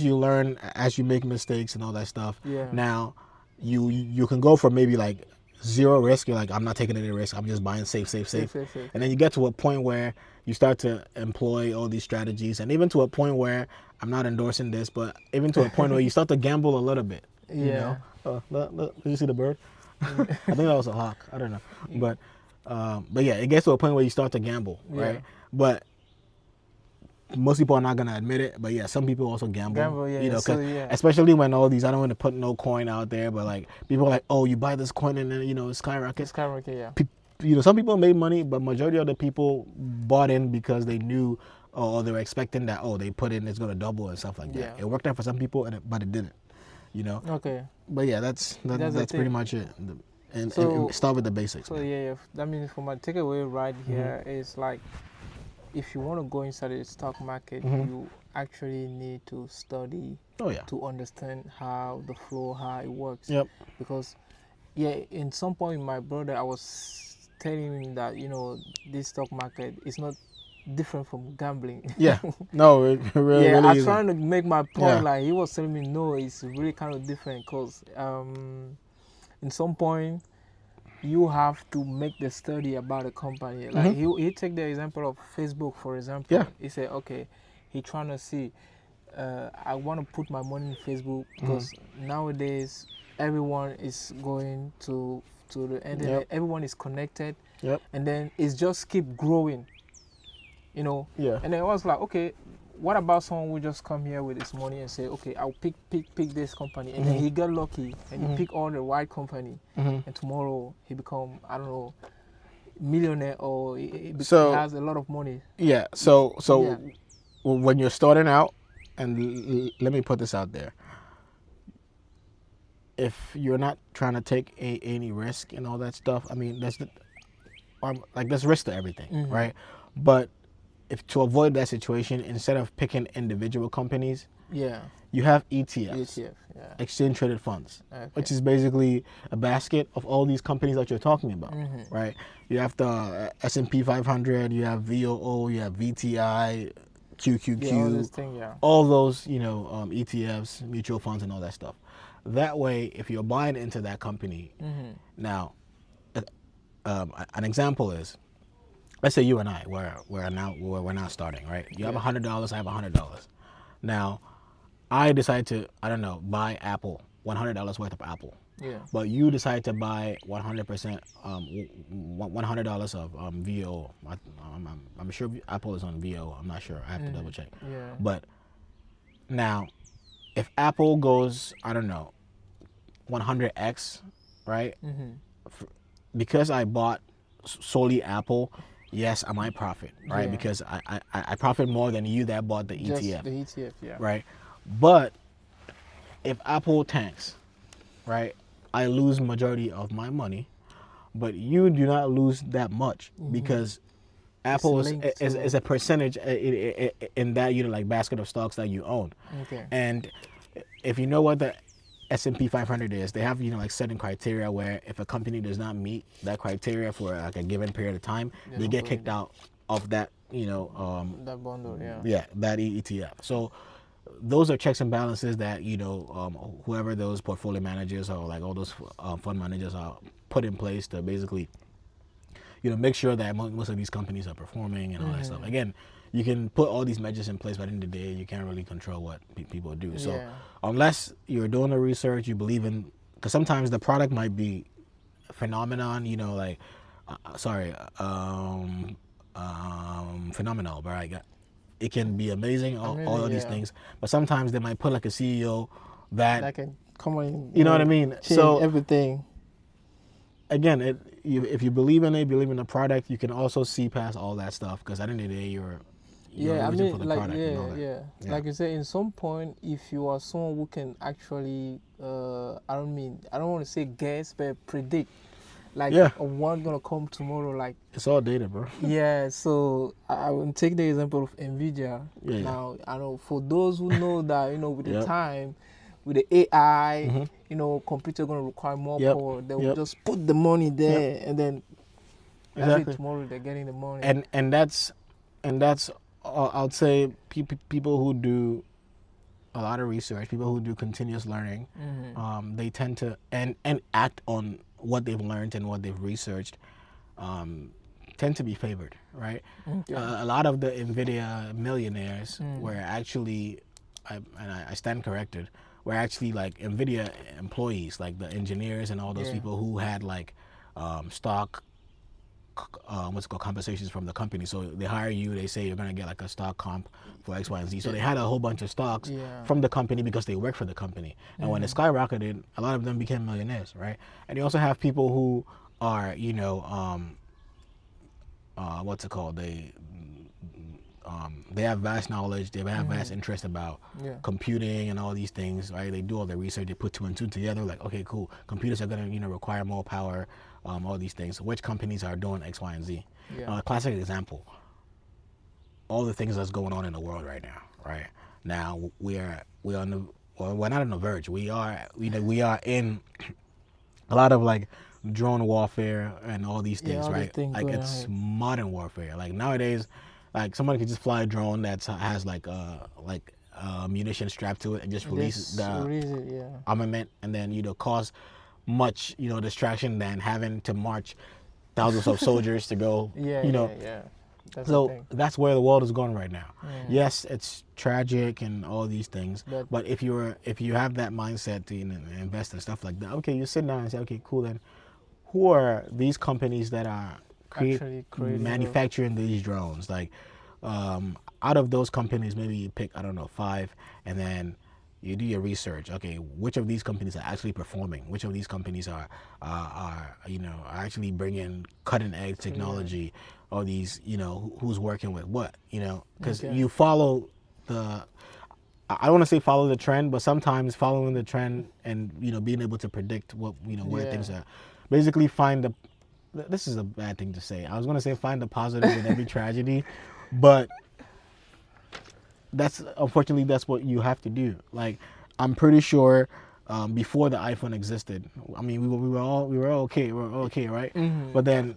you learn, as you make mistakes and all that stuff, now you can go from maybe like zero risk. You're like, I'm not taking any risk. I'm just buying safe. And then you get to a point where you start to employ all these strategies, and even to a point where I'm not endorsing this, but even to a point where you start to gamble a little bit. Look, did you see the bird? I think that was a hawk. I don't know. But But yeah, it gets to a point where you start to gamble, right? But most people are not gonna admit it, but yeah, some people also gamble. Yeah. You know, So, especially when all these, I don't want to put no coin out there, but like people are like, oh, you buy this coin and then it skyrockets. Yeah. You know, some people made money, but majority of the people bought in because they knew, or they were expecting that, oh, they put in, it's gonna double and stuff like that. It worked out for some people, but it didn't. You know. Okay. But yeah, that's pretty much it. And start with the basics. So yeah, that means for my takeaway right here is like, if you want to go inside the stock market, you actually need to study to understand how the flow, how it works. Yep. Because in some point, my brother, I was telling him that this stock market is not different from gambling. Yeah. No, it really I was isn't. trying to make my point. Like he was telling me, no, it's really kind of different because in some point, you have to make the study about the company. Like he take the example of Facebook, for example. Yeah. He said, okay, he trying to see, I want to put my money in Facebook because nowadays everyone is going to the internet. Yep. Everyone is connected. Yep. And then it's just keep growing. Yeah. And then I was like, okay, what about someone who just come here with his money and say, okay, I'll pick this company, and then he got lucky and he pick all the right company, and tomorrow he become, I don't know, millionaire, or he has a lot of money. Yeah. So when you're starting out, and let me put this out there, if you're not trying to take any risk and all that stuff, I mean, there's risk to everything, right? But to avoid that situation, instead of picking individual companies, you have ETFs, exchange traded funds, which is basically a basket of all these companies that you're talking about, right? You have the S&P 500, you have VOO, you have VTI, QQQ, all those ETFs, mutual funds, and all that stuff. That way, if you're buying into that company, now an example is, let's say you and I, we're now starting, right? You have $100, I have $100. Now, I decide to, I don't know, buy Apple, $100 worth of Apple. Yeah. But you decide to buy 100%, $100 of VO. I'm sure Apple is on VO. I'm not sure. I have to double check. Yeah. But now, if Apple goes, I don't know, 100x, right? Because I bought solely Apple, yes, I might profit, right? Because I profit more than you that bought the ETF. Just the ETF, yeah. Right? But if Apple tanks, right, I lose majority of my money, but you do not lose that much because Apple is a percentage in that like basket of stocks that you own. Okay. And if you know what the S&P 500 is, they have like certain criteria where if a company does not meet that criteria for like a given period of time, they get kicked out of that that bundle, that ETF. So those are checks and balances that whoever those portfolio managers or like all those fund managers are put in place to basically make sure that most of these companies are performing and all that stuff. Again, you can put all these measures in place, but at the end of the day, you can't really control what people do. So unless you're doing the research, you believe in, because sometimes the product might be phenomenon, phenomenal, but it can be amazing, all of these things. But sometimes they might put like a CEO that can come on, you know what I mean? So everything. Again, if you believe in it, believe in the product, you can also see past all that stuff, because at the end of the day, you're I mean, for the like product and all that. Like you said, in some point, if you are someone who can actually, I don't want to say guess, but predict, like what's gonna come tomorrow, like it's all data, bro. So I will take the example of Nvidia. Now I know for those who know that with the time, with the AI, computer gonna require more power. They will just put the money there, and then tomorrow they're getting the money. And that's I'd say people who do a lot of research, people who do continuous learning, they tend to and act on what they've learned and what they've researched, tend to be favored, right? A lot of the Nvidia millionaires were actually, I stand corrected, were actually like Nvidia employees, like the engineers and all those people who had like stock what's it called, compensations from the company. So they hire you, they say you're gonna get like a stock comp for X, Y, and Z. So they had a whole bunch of stocks from the company because they work for the company. And when it skyrocketed, a lot of them became millionaires, right? And you also have people who are, you know, what's it called? They have vast knowledge, they have vast interest about computing and all these things, right? They do all the research, they put two and two together, like, okay, cool, computers are gonna, you know, require more power, all these things. Which companies are doing X, Y, and Z? Classic example, all the things that's going on in the world right now, right? Now we're on the, well, we're not on the verge. We are in a lot of like drone warfare and all these things, right? Like it's modern warfare. Like nowadays, like somebody could just fly a drone that has like munition strapped to it and just release the armament, and then, you know, cause much, you know, distraction than having to march thousands of soldiers to go, that's where the world is going right now. Yes, it's tragic and all these things, but if you have that mindset to, you know, invest in stuff like that, okay, you sit down and say, okay, cool, then who are these companies that are manufacturing these drones? Like, out of those companies, maybe you pick, I don't know, 5, and then you do your research. Okay, which of these companies are actually performing? Which of these companies are you know, are actually bringing cutting edge technology? Or these, you know, who's working with what? You know, because you follow the, I don't want to say follow the trend, but sometimes following the trend and, you know, being able to predict what, you know, where things are. Basically, find the, this is a bad thing to say. I was going to say find the positive in every tragedy, but that's, unfortunately, that's what you have to do. Like, I'm pretty sure before the iPhone existed, I mean, we were all okay, right? But then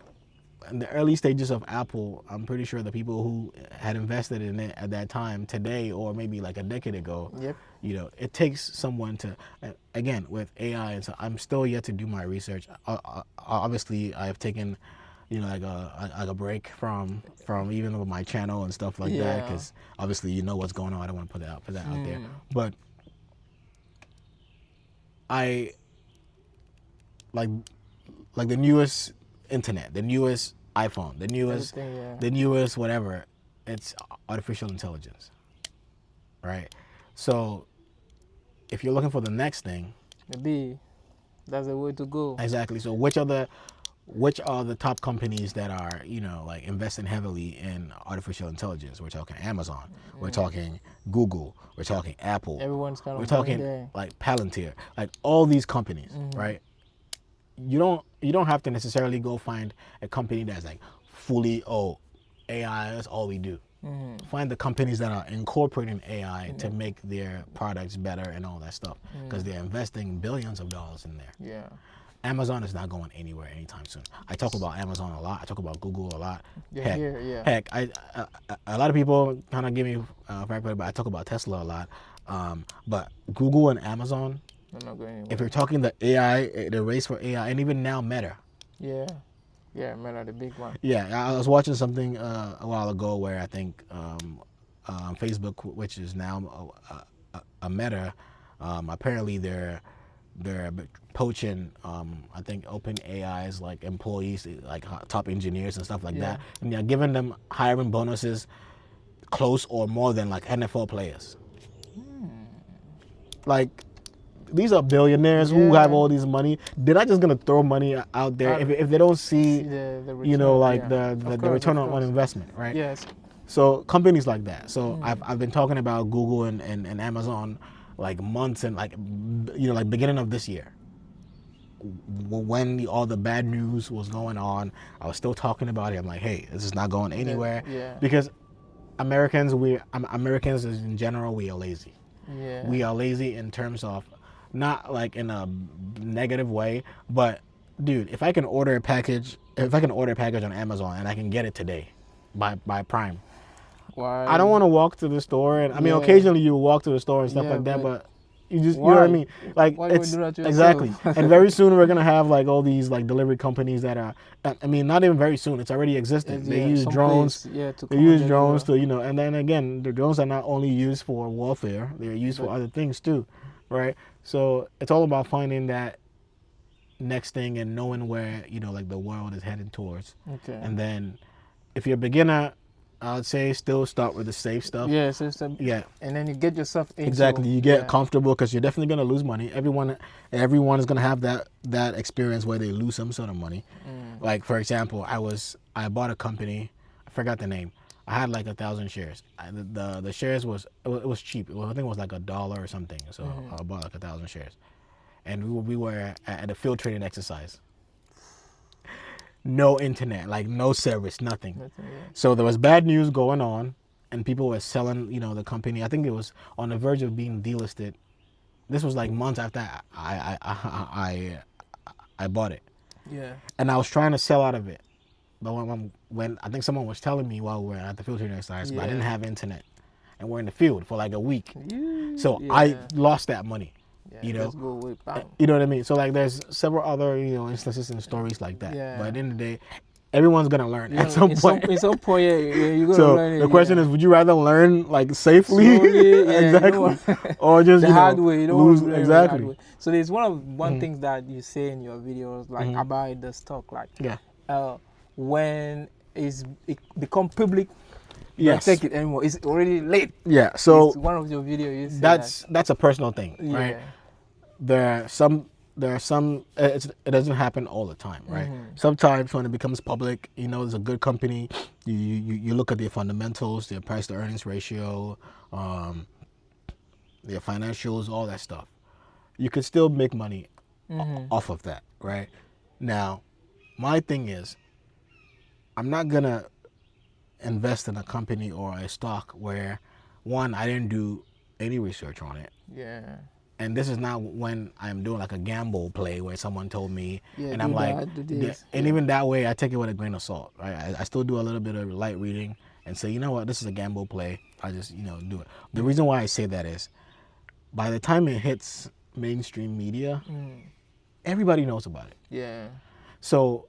in the early stages of Apple, I'm pretty sure the people who had invested in it at that time, today, or maybe like a decade ago, you know, it takes someone to, again, with AI, and so I'm still yet to do my research. Obviously, I've taken, you know, like a break from even with my channel and stuff like that, because obviously, you know what's going on. I don't want to put that out there, but I like the newest internet, the newest iPhone, the newest whatever, it's artificial intelligence, right? So if you're looking for the next thing, maybe that's the way to go. Exactly. So which are the top companies that are, you know, like investing heavily in artificial intelligence? We're talking Amazon, we're talking Google, we're talking Apple, everyone's kind of, we're talking like Palantir, like all these companies, right? You don't have to necessarily go find a company that's like fully, oh, AI, that's all we do. Find the companies that are incorporating AI to make their products better and all that stuff, because they're investing billions of dollars in there. Amazon is not going anywhere anytime soon. I talk about Amazon a lot. I talk about Google a lot. Heck, a lot of people kind of give me flack, but I talk about Tesla a lot. But Google and Amazon, if you're talking the AI, the race for AI, and even now Meta. Meta, the big one. I was watching something a while ago where I think Facebook, which is now a Meta, apparently they're poaching, I think, OpenAI's like employees, like top engineers and stuff like that, and they're giving them hiring bonuses close or more than like NFL players. Like, these are billionaires who have all this money. They're not just gonna throw money out there if they don't see the return, you know, like the return on investment, right? Yes. So companies like that. So I've been talking about Google and Amazon like months, and like, you know, like beginning of this year, when all the bad news was going on, I was still talking about it. I'm like, hey, this is not going anywhere, because Americans in general, we are lazy. We are lazy in terms of, not like in a negative way, but dude, if I can order a package on Amazon and I can get it today by Prime, why? I don't want to walk to the store, and I mean, occasionally you walk to the store and stuff like that, but you just, you know what I mean? Like, it's exactly. And very soon we're gonna have like all these like delivery companies that are, I mean, not even very soon, it's already existing. They use drones. They use drones to, you know, and then again, the drones are not only used for warfare; they're used for other things too, right? So it's all about finding that next thing and knowing where, you know, like the world is heading towards. Okay. And then if you're a beginner, I would say still start with the safe stuff. Yeah, so Yeah. and then you get yourself into Exactly. You get comfortable because you're definitely going to lose money. Everyone is going to have that experience where they lose some sort of money. Like, for example, I bought a company. I forgot the name. I had like 1,000 shares. The shares was cheap. I think it was like $1 or something. So I bought like 1,000 shares. And we were at a field training exercise. No internet, like no service, nothing. So there was bad news going on, and people were selling, you know, the company. I think it was on the verge of being delisted. This was like months after I bought it. Yeah. And I was trying to sell out of it, but when I think someone was telling me while we were at the field training exercise, but I didn't have internet, and we're in the field for like a week, so I lost that money. You know, let's go way back. You know what I mean? So like, there's several other, you know, instances and stories like that. Yeah. But at the end of the day, everyone's gonna learn at some point. At some point, you're gonna so learn. The question is, would you rather learn like safely, Slowly, exactly, or just the hard way? You don't lose want to exactly? The hard way. So there's one things that you say in your videos, like about the stock, like when it become public. Yes. Don't take it anymore. It's already late. Yeah. So it's one of your videos. You that's a personal thing, right? There are some. It doesn't happen all the time, right? Sometimes when it becomes public, you know, there's a good company. You look at their fundamentals, their price to earnings ratio, their financials, all that stuff. You could still make money off of that, right? Now, my thing is, I'm not gonna invest in a company or a stock where, one, I didn't do any research on it. Yeah. And this is not when I'm doing like a gamble play where someone told me, and I'm even that way, I take it with a grain of salt, right? I still do a little bit of light reading and say, you know what, this is a gamble play. I just, you know, do it. The reason why I say that is, by the time it hits mainstream media, everybody knows about it. Yeah. So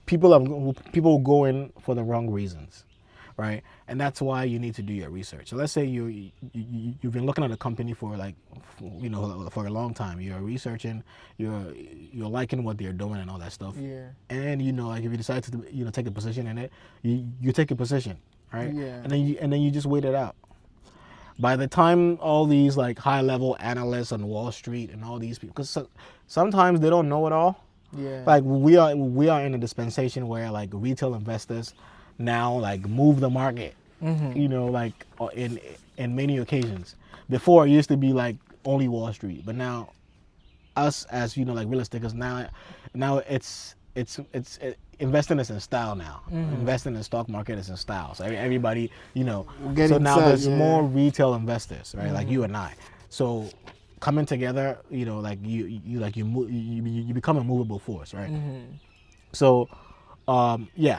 people go in for the wrong reasons, right? And that's why you need to do your research. So let's say you've been looking at a company for like, you know, for a long time. You're researching, you're liking what they're doing and all that stuff. Yeah. And you know, like if you decide to, you know, take a position in it, you take a position, right? Yeah. And then you just wait it out. By the time all these like high level analysts on Wall Street and all these people, because sometimes they don't know it all. Yeah. Like we are in a dispensation where like retail investors now like move the market. You know, like in many occasions. Before it used to be like only Wall Street, but now us as, you know, like real estate, now it's investing is in style now. Investing in the stock market is in style. So everybody, you know, so now there's more retail investors, right? Like you and I. So coming together, you know, like you become a movable force, right? So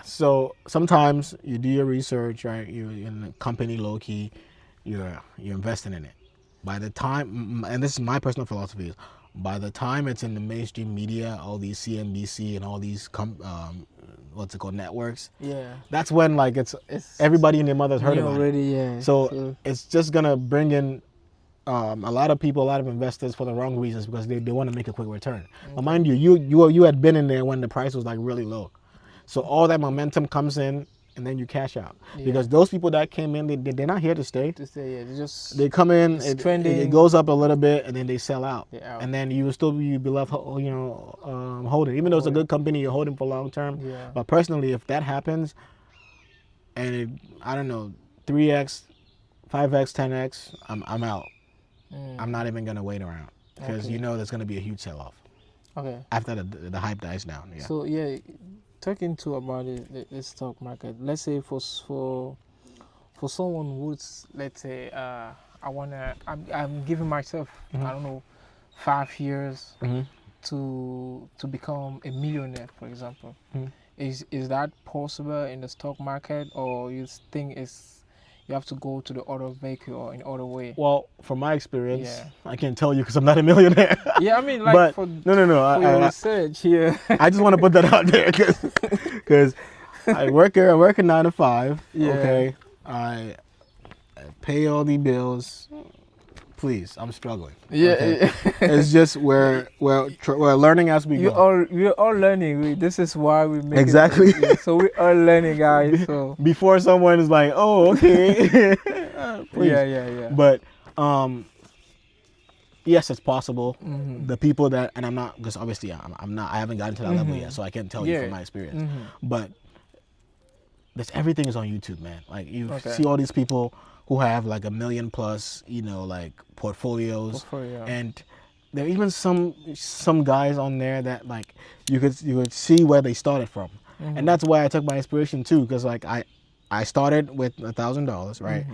so sometimes you do your research, right? You're in a company low key, you're investing in it. By the time, and this is my personal philosophy, is by the time it's in the mainstream media, all these CNBC and all these networks, that's when like it's everybody and their mother's heard about it. So it's just gonna bring in a lot of people, a lot of investors for the wrong reasons, because they want to make a quick return. But mind you had been in there when the price was like really low. So all that momentum comes in, and then you cash out. Because those people that came in, they're not here to stay. They come in, it goes up a little bit, and then they sell out. And then you will be left, you know, holding. Even though it's a good company, you're holding for long term. But personally, if that happens, and I don't know, 3x, 5x, 10x, I'm out. I'm not even gonna wait around, because you know there's gonna be a huge sell-off. After the hype dies down. So talking to about the stock market. Let's say for someone who's, let's say, I'm giving myself I don't know 5 years to become a millionaire, for example. Is that possible in the stock market, or you think you have to go to the other vehicle or in other way? Well, from my experience, I can't tell you because I'm not a millionaire. I mean, like, but for your research here. I just want to put that out there because I work a 9 to 5. Okay, I pay all the bills, please, I'm struggling. Yeah, Okay? It's just we're learning as we go. We're all learning. This is why we make Exactly. it. Yeah, so we're all learning, guys. So Before someone is like, oh, okay. Please. yeah. But yes, it's possible. Mm-hmm. The people that, and I'm not, because obviously I'm not, I haven't gotten to that level yet, so I can't tell you from my experience. But everything is on YouTube, man. Like you see all these people who have like 1 million plus, like portfolios, and there are even some guys on there that like you could see where they started from, and that's why I took my inspiration too, because like I started with $1,000, right?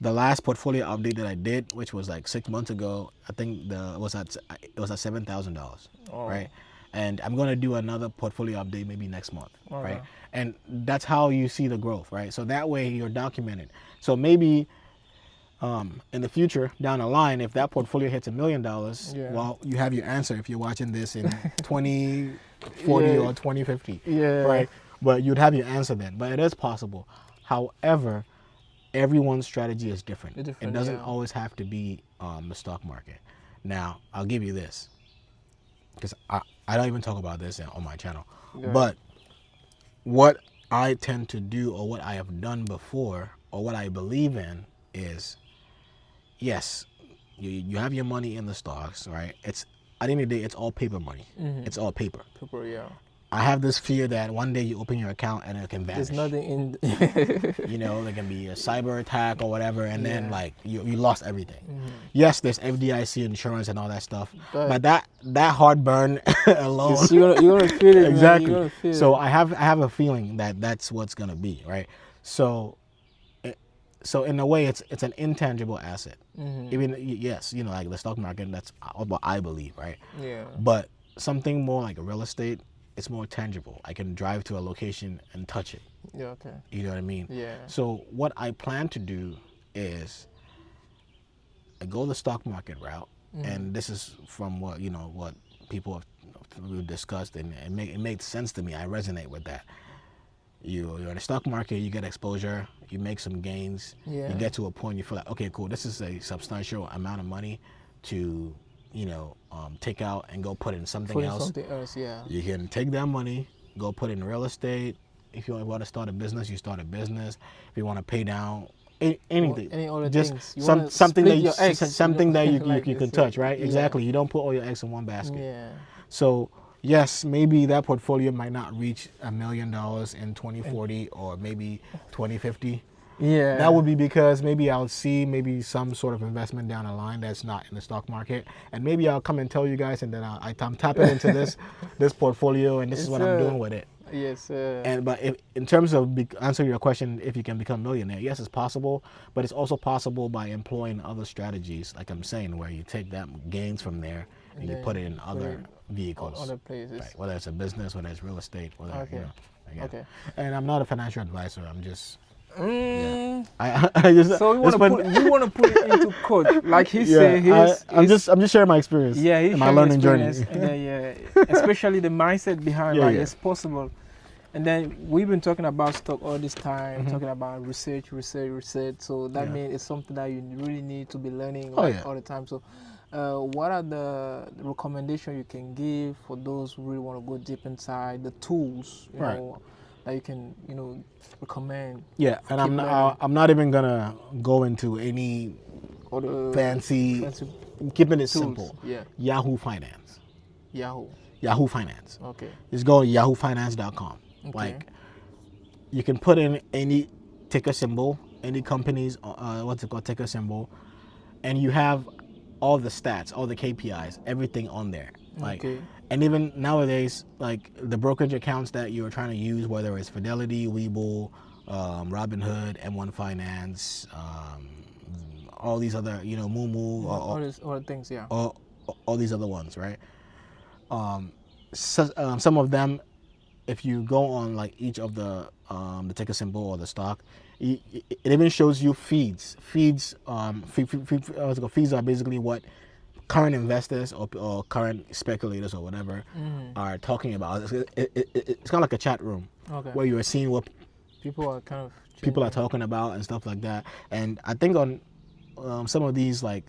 The last portfolio update that I did, which was like 6 months ago, I think it was at $7,000, right? And I'm gonna do another portfolio update maybe next month, right? And that's how you see the growth, right? So that way you're documented. So maybe in the future, down the line, if that portfolio hits $1 million, well, you have your answer if you're watching this in 2040 or 2050, right? But you'd have your answer then. But it is possible. However, everyone's strategy is different. It doesn't always have to be the stock market. Now, I'll give you this, because I don't even talk about this on my channel. But what I tend to do, or what I have done before, or what I believe in is, yes, you have your money in the stocks, right? It's at the end of the day, it's all paper money. It's all paper. I have this fear that one day you open your account and it can vanish. There's nothing in. There can be a cyber attack or whatever, and then like you lost everything. Yes, there's FDIC insurance and all that stuff, but that heartburn alone, you're gonna feel it. Exactly. Man. Feel so I have a feeling that that's what's gonna be, right? So in a way, it's an intangible asset. Even yes, like the stock market, that's what I believe, right? But something more like real estate, it's more tangible. I can drive to a location and touch it. You know what I mean? So what I plan to do is I go the stock market route, and this is from what what people have discussed, and it made sense to me. I resonate with that. You're in the stock market, you get exposure, you make some gains, you get to a point you feel like, okay, cool, this is a substantial amount of money to take out and go put in something else. You can take that money, go put in real estate. If you want to start a business, you start a business. If you want to pay down anything, any other just things. something that you like can touch, right? Exactly. You don't put all your eggs in one basket. So yes, maybe that portfolio might not reach $1 million in 2040 or maybe 2050. That would be because maybe I'll see maybe some sort of investment down the line that's not in the stock market, and maybe I'll come and tell you guys, and then I'm tapping into this portfolio, and this is what I'm doing with it. But in terms of answering your question, if you can become a millionaire, yes, it's possible, but it's also possible by employing other strategies, like I'm saying, where you take that gains from there and you put it in other vehicles, other places, right? Whether it's a business, whether it's real estate, whether And I'm not a financial advisor. I'm just. I just. So you want to put it into code, like he said. I'm just sharing my experience. He's my learning journey. Especially the mindset behind it's possible. And then we've been talking about stock all this time, talking about research. So that means it's something that you really need to be learning all the time. So what are the recommendations you can give for those who really want to go deep inside, the tools, you know, that you can, recommend? Yeah, and I'm not even gonna go into any fancy keeping it tools. simple. Yahoo Finance. Yahoo Finance. Okay. Just go to yahoofinance.com. Okay. Like, you can put in any ticker symbol, any company's ticker symbol, and you have all the stats, all the KPIs, everything on there. Like, and even nowadays, like the brokerage accounts that you're trying to use, whether it's Fidelity, Webull, Robinhood, M1 Finance, all these other, Moomoo, all these other things, all these other ones, right? Some of them, if you go on like each of the ticker symbol or the stock, it even shows you feeds. Feeds are basically what current investors or current speculators or whatever are talking about. It's kind of like a chat room where you are seeing what people are talking about and stuff like that. And I think on some of these like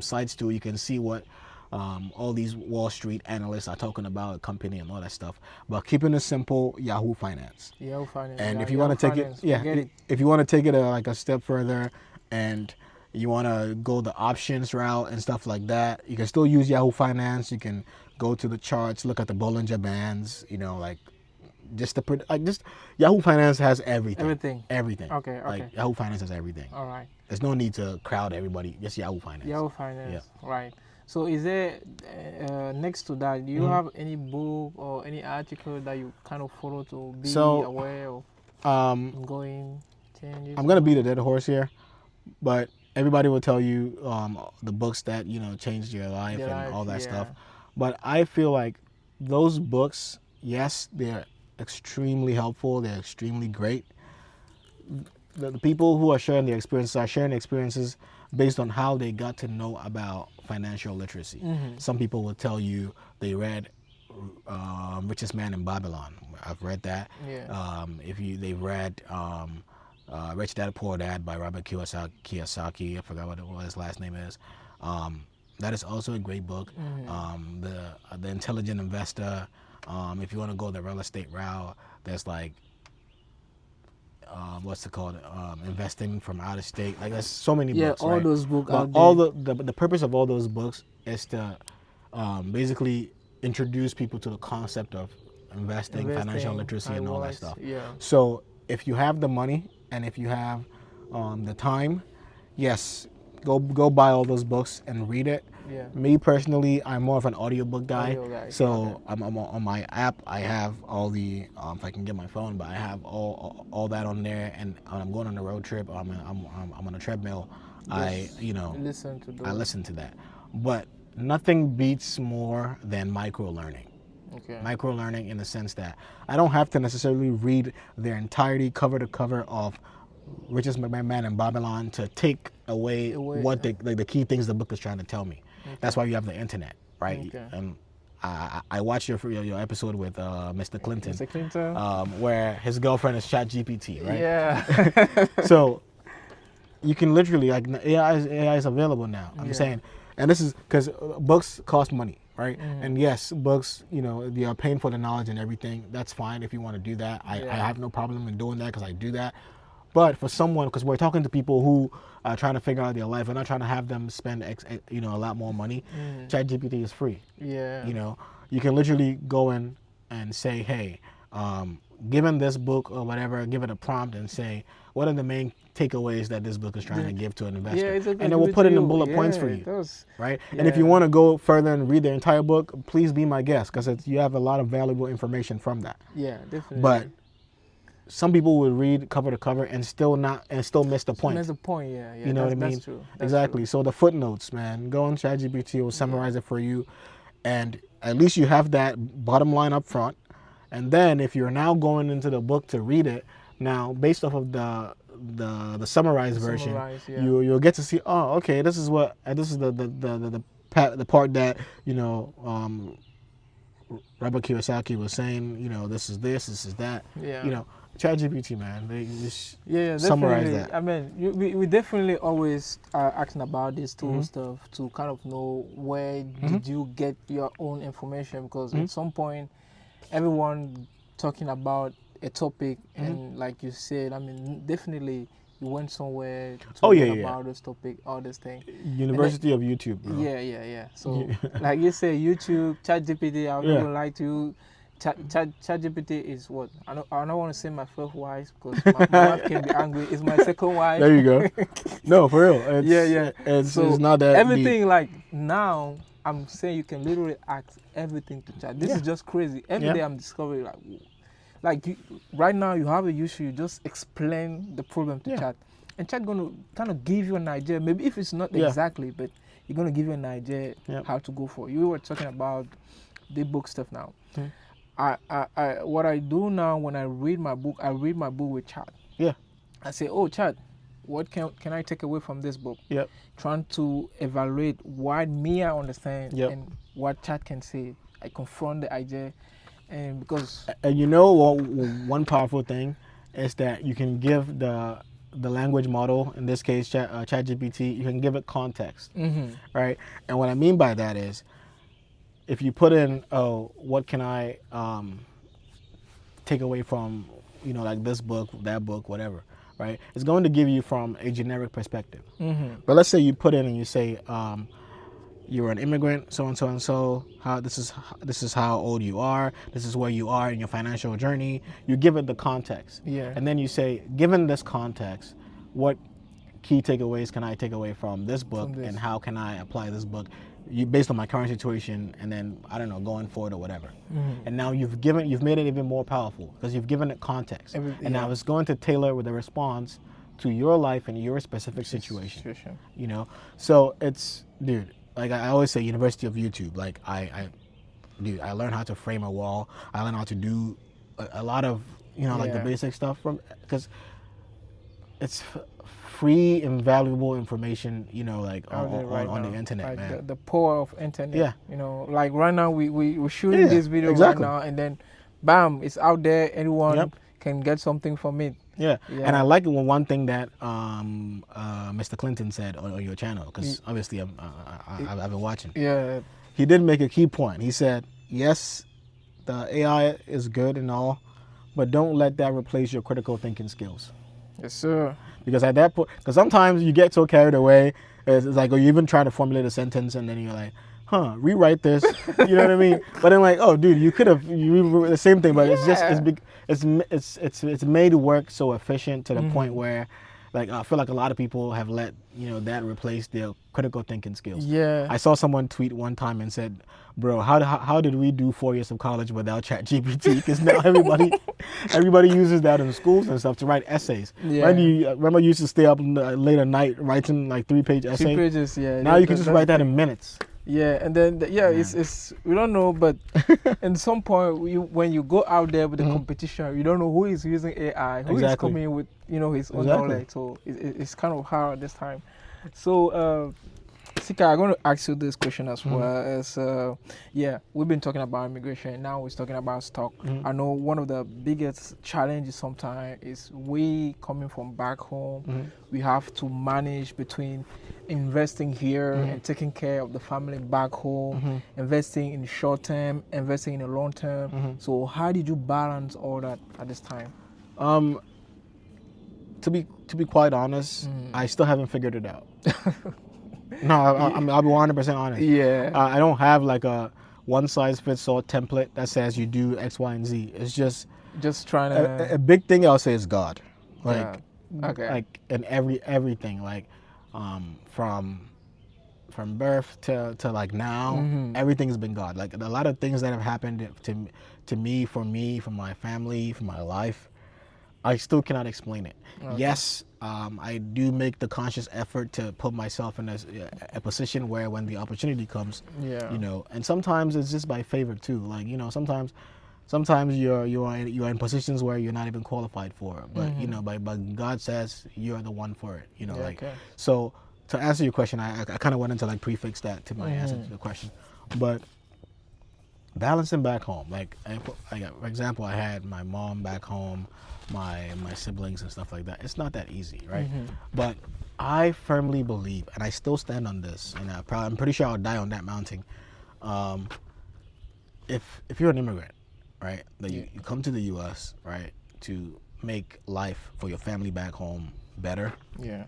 sites too. You can see what all these Wall Street analysts are talking about a company and all that stuff. But keeping it simple, Yahoo Finance. Yahoo Finance. And yeah, if you Yahoo want to take Finance, it, yeah, forget it. if you want to take it like a step further, and you want to go the options route and stuff like that, you can still use Yahoo Finance. You can go to the charts, look at the Bollinger Bands, you know, like just Yahoo Finance has everything. Everything. Okay. Like Yahoo Finance has everything. All right. There's no need to crowd everybody. Just Yahoo Finance. Yahoo Finance. Yeah. Right. So is there next to that? Do you have any book or any article that you kind of follow to be aware of ongoing changes? I'm gonna beat a dead horse here, but everybody will tell you the books that changed your life and all that stuff. But I feel like those books, yes, they're extremely helpful. They're extremely great. The people who are sharing their experiences based on how they got to know about financial literacy. Some people will tell you they read Richest Man in Babylon. I've read that. Yeah. They've read Rich Dad Poor Dad by Robert Kiyosaki. I forgot what his last name is. That is also a great book. The Intelligent Investor. If you want to go the real estate route, there's like what's it called? Investing from out of state. Like there's so many books. Yeah, all those books. All the purpose of all those books is to basically introduce people to the concept of investing financial literacy, and all that stuff. Yeah. So if you have the money and if you have the time, yes, go buy all those books and read it. Yeah. Me personally, I'm more of an audiobook guy. So I'm on my app. I have all the if I can get my phone, but I have all that on there. And when I'm going on a road trip, I'm on a treadmill. I listen to that. But nothing beats more than micro learning. Okay. Micro learning in the sense that I don't have to necessarily read their entirety cover to cover of Richest Man in Babylon to take away what the key things the book is trying to tell me. Okay. That's why you have the internet, right? Okay. And I watched your episode with Mr. Clinton. Mr. Clinton. Where his girlfriend is ChatGPT, right? Yeah. So you can literally, like, AI is available now. I'm saying, and this is because books cost money, right? And yes, books, they are paying for the knowledge and everything. That's fine if you want to do that. I have no problem in doing that because I do that. But for someone, because we're talking to people who are trying to figure out their life, we're not trying to have them spend a lot more money. ChatGPT is free. Yeah. You can literally go in and say, hey, given this book or whatever, give it a prompt and say, what are the main takeaways that this book is trying to give to an investor? And then we'll put it in bullet points for you, right? Yeah. And if you want to go further and read the entire book, please be my guest because you have a lot of valuable information from that. Yeah, definitely. But some people would read cover to cover and still miss the point. Miss the point, yeah. You know what I mean? That's true. Exactly. So the footnotes, man, go on ChatGPT, will summarize it for you, and at least you have that bottom line up front. And then if you're now going into the book to read it, now based off of the summarized version, you'll get to see, oh, okay, this is the part that Robert Kiyosaki was saying, this is that. Yeah. ChatGPT, man, they just summarize that. I mean, we definitely always are asking about this tool stuff to kind of know where did you get your own information, because at some point, everyone talking about a topic, and like you said, I mean, definitely you went somewhere to learn about this topic, all this thing. University of YouTube, bro. Yeah. So, like you say, YouTube, ChatGPT, I would like to. ChatGPT is what? I don't want to say my first wife because my wife can be angry. It's my second wife. There you go. No, for real. It's not that everything deep. Like now, I'm saying you can literally ask everything to chat. This is just crazy. Every day I'm discovering right now you have a issue, you just explain the problem to chat, and chat gonna kind of give you an idea. Maybe if it's not exactly, but you're gonna give you an idea how to go for it. You were talking about the book stuff now. What I do now when I read my book with chat. Yeah. I say, oh, chat, what can I take away from this book? Yep. Trying to evaluate what I understand and what chat can say. I confront the idea, and because one powerful thing is that you can give the the language model, in this case ChatGPT, you can give it context, right? And what I mean by that is, if you put in, oh, what can I take away from, like this book, that book, whatever, right? It's going to give you from a generic perspective. But let's say you put in and you say, you're an immigrant, so and so and so. This is how old you are. This is where you are in your financial journey. You give it the context, and then you say, given this context, what key takeaways can I take away from this book, and how can I apply this book, based on my current situation, and then I don't know, going forward or whatever. And now you've made it even more powerful because you've given it context, and now it's going to tailor with a response to your life and your specific situation. So it's, dude. Like I always say, University of YouTube. Like I learned how to frame a wall. I learned how to do a lot of like the basic stuff because it's free, invaluable information. Like on the internet, like man. The power of internet. Yeah. Like right now we're shooting this video right now, and then, bam, it's out there. Anyone can get something from it. Yeah, and I like one thing that Mr. Clinton said on your channel, because obviously I've been watching. Yeah. He did make a key point. He said, yes, the AI is good and all, but don't let that replace your critical thinking skills. Yes, sir. Because at that point, because sometimes you get so carried away, it's like, or you even try to formulate a sentence and then you're like, rewrite this. You know what I mean? But then like, oh, dude, you could have the same thing, but it's just it's made work so efficient to the point where, like, I feel like a lot of people have let that replace their critical thinking skills. Yeah. I saw someone tweet one time and said, "Bro, how did we do 4 years of college without ChatGPT? Because now everybody uses that in schools and stuff to write essays. Yeah. Remember you used to stay up late at night writing like 3-page essays? 3 pages, yeah. Now you can just write that in minutes. Yeah, and then it's we don't know, but at some point when you go out there with the competition, you don't know who is using AI, who is coming with his own knowledge. So it's kind of hard this time. So Sika, I'm going to ask you this question as well. As we've been talking about immigration, now we're talking about stock. I know one of the biggest challenges sometimes is we coming from back home. We have to manage between investing here and taking care of the family back home, investing in short term, investing in the long term. So how did you balance all that at this time? To be quite honest, I still haven't figured it out. No, I'll be 100% honest. Yeah. I don't have like a one-size-fits-all template that says you do X, Y, and Z. It's just trying to... A big thing I'll say is God. Like, like in everything, like from birth to like now, everything's been God. Like a lot of things that have happened to me, for my family, for my life, I still cannot explain it. Okay. Yes, I do make the conscious effort to put myself in a position where when the opportunity comes, and sometimes it's just by favor too. Like, sometimes you're in positions where you're not even qualified for it, but but God says you're the one for it. So to answer your question, I kind of went into like prefix that to my answer to the question, but balancing back home, like for example, I had my mom back home, my siblings and stuff like that. It's not that easy, right? But I firmly believe, and I still stand on this, and I'm pretty sure I'll die on that mountain. If you're an immigrant, right, that you come to the U.S., right, to make life for your family back home better. Yeah.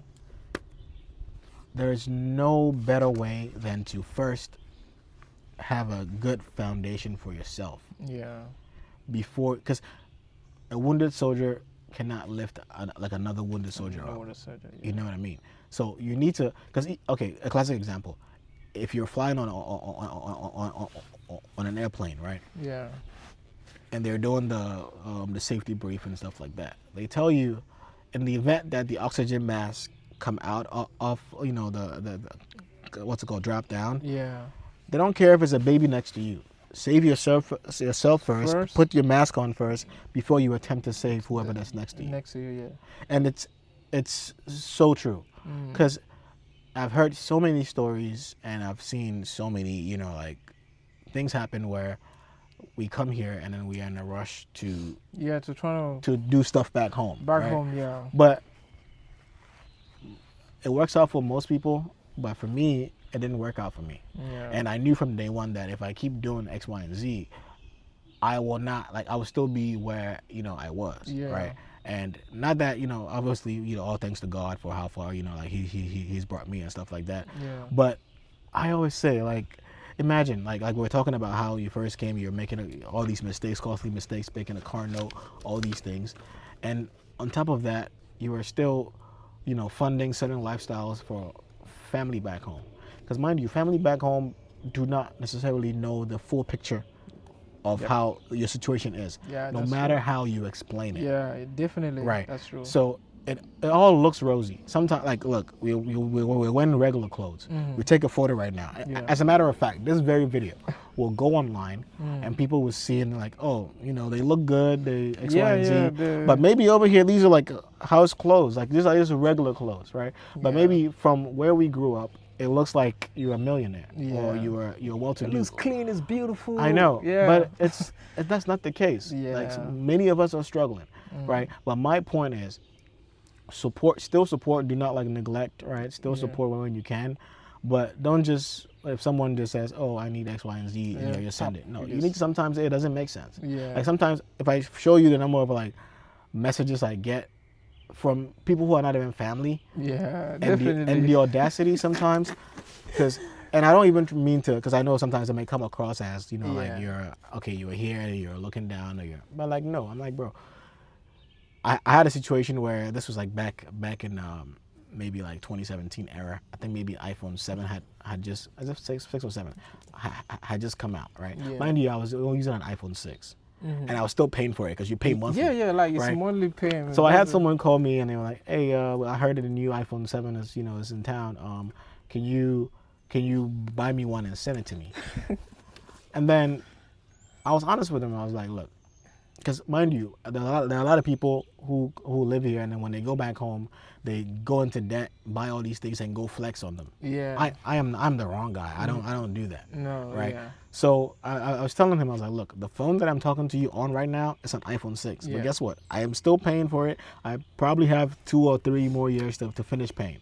There is no better way than to first have a good foundation for yourself. Yeah. Because a wounded soldier cannot lift like another wounded soldier up. You know what I mean? So you need to, because a classic example, if you're flying on an airplane, right? Yeah. And they're doing the safety brief and stuff like that. They tell you, in the event that the oxygen mask come out of the what's it called, drop down. Yeah. They don't care if it's a baby next to you. Save yourself first. Put your mask on first before you attempt to save whoever that's next to you. Next to you, yeah. And it's so true, because I've heard so many stories and I've seen so many like things happen where we come here and then we are in a rush to try to do stuff back home. Back home, yeah. But it works out for most people, but for me, it didn't work out for me. Yeah. And I knew from day one that if I keep doing X, Y, and Z, I will not, like, I will still be where, you know, I was, right? And not that, you know, obviously, you know, all thanks to God for how far, you know, like he's brought me and stuff like that. Yeah. But I always say, like, imagine, like we're talking about how you first came, you're making all these mistakes, costly mistakes, making a car note, all these things. And on top of that, you are still, you know, funding certain lifestyles for family back home. Because mind you, family back home do not necessarily know the full picture of how your situation is, no matter how you explain it. Yeah, definitely. Right. That's true. So it all looks rosy. Sometimes, like, look, we're wearing regular clothes. We take a photo right now. As a matter of fact, this very video will go online, and people will see it and like, oh, you know, they look good, they X, Y, and Z. But maybe over here, these are like house clothes. Like these are regular clothes, right? But maybe from where we grew up, it looks like you're a millionaire or you're well-to-do. It looks clean, it's beautiful. I know, but that's not the case. Like many of us are struggling, right? But my point is, still support. Do not like neglect, right? Still support when you can, but don't just, if someone just says, "Oh, I need X, Y, and Z," you know, you send it. No, you need. Sometimes it doesn't make sense. Like sometimes if I show you the number of like messages I get from people who are not even family, definitely. And the audacity sometimes, and I don't even mean to, because I know sometimes it may come across as, you know, like you're here and you're looking down, but like, no, I'm like, bro, I had a situation where this was like back in maybe like 2017 era. I think maybe iPhone 7 had just, as if 6 or 7 had just come out, right? Mind you, I was using an iPhone 6. And I was still paying for it because you pay monthly. Like it's monthly payment. So I had someone call me and they were like, "Hey, I heard that the new iPhone 7 is, you know, is in town. Can you buy me one and send it to me?" And then I was honest with him. I was like, "Look, because mind you, there are a lot of people who live here, and then when they go back home, they go into debt, buy all these things, and go flex on them. I'm the wrong guy. I don't do that. No, right? So I was telling him, I was like, look, the phone that I'm talking to you on right now is an iPhone 6. But guess what? I am still paying for it. I probably have 2 or 3 more years to finish paying.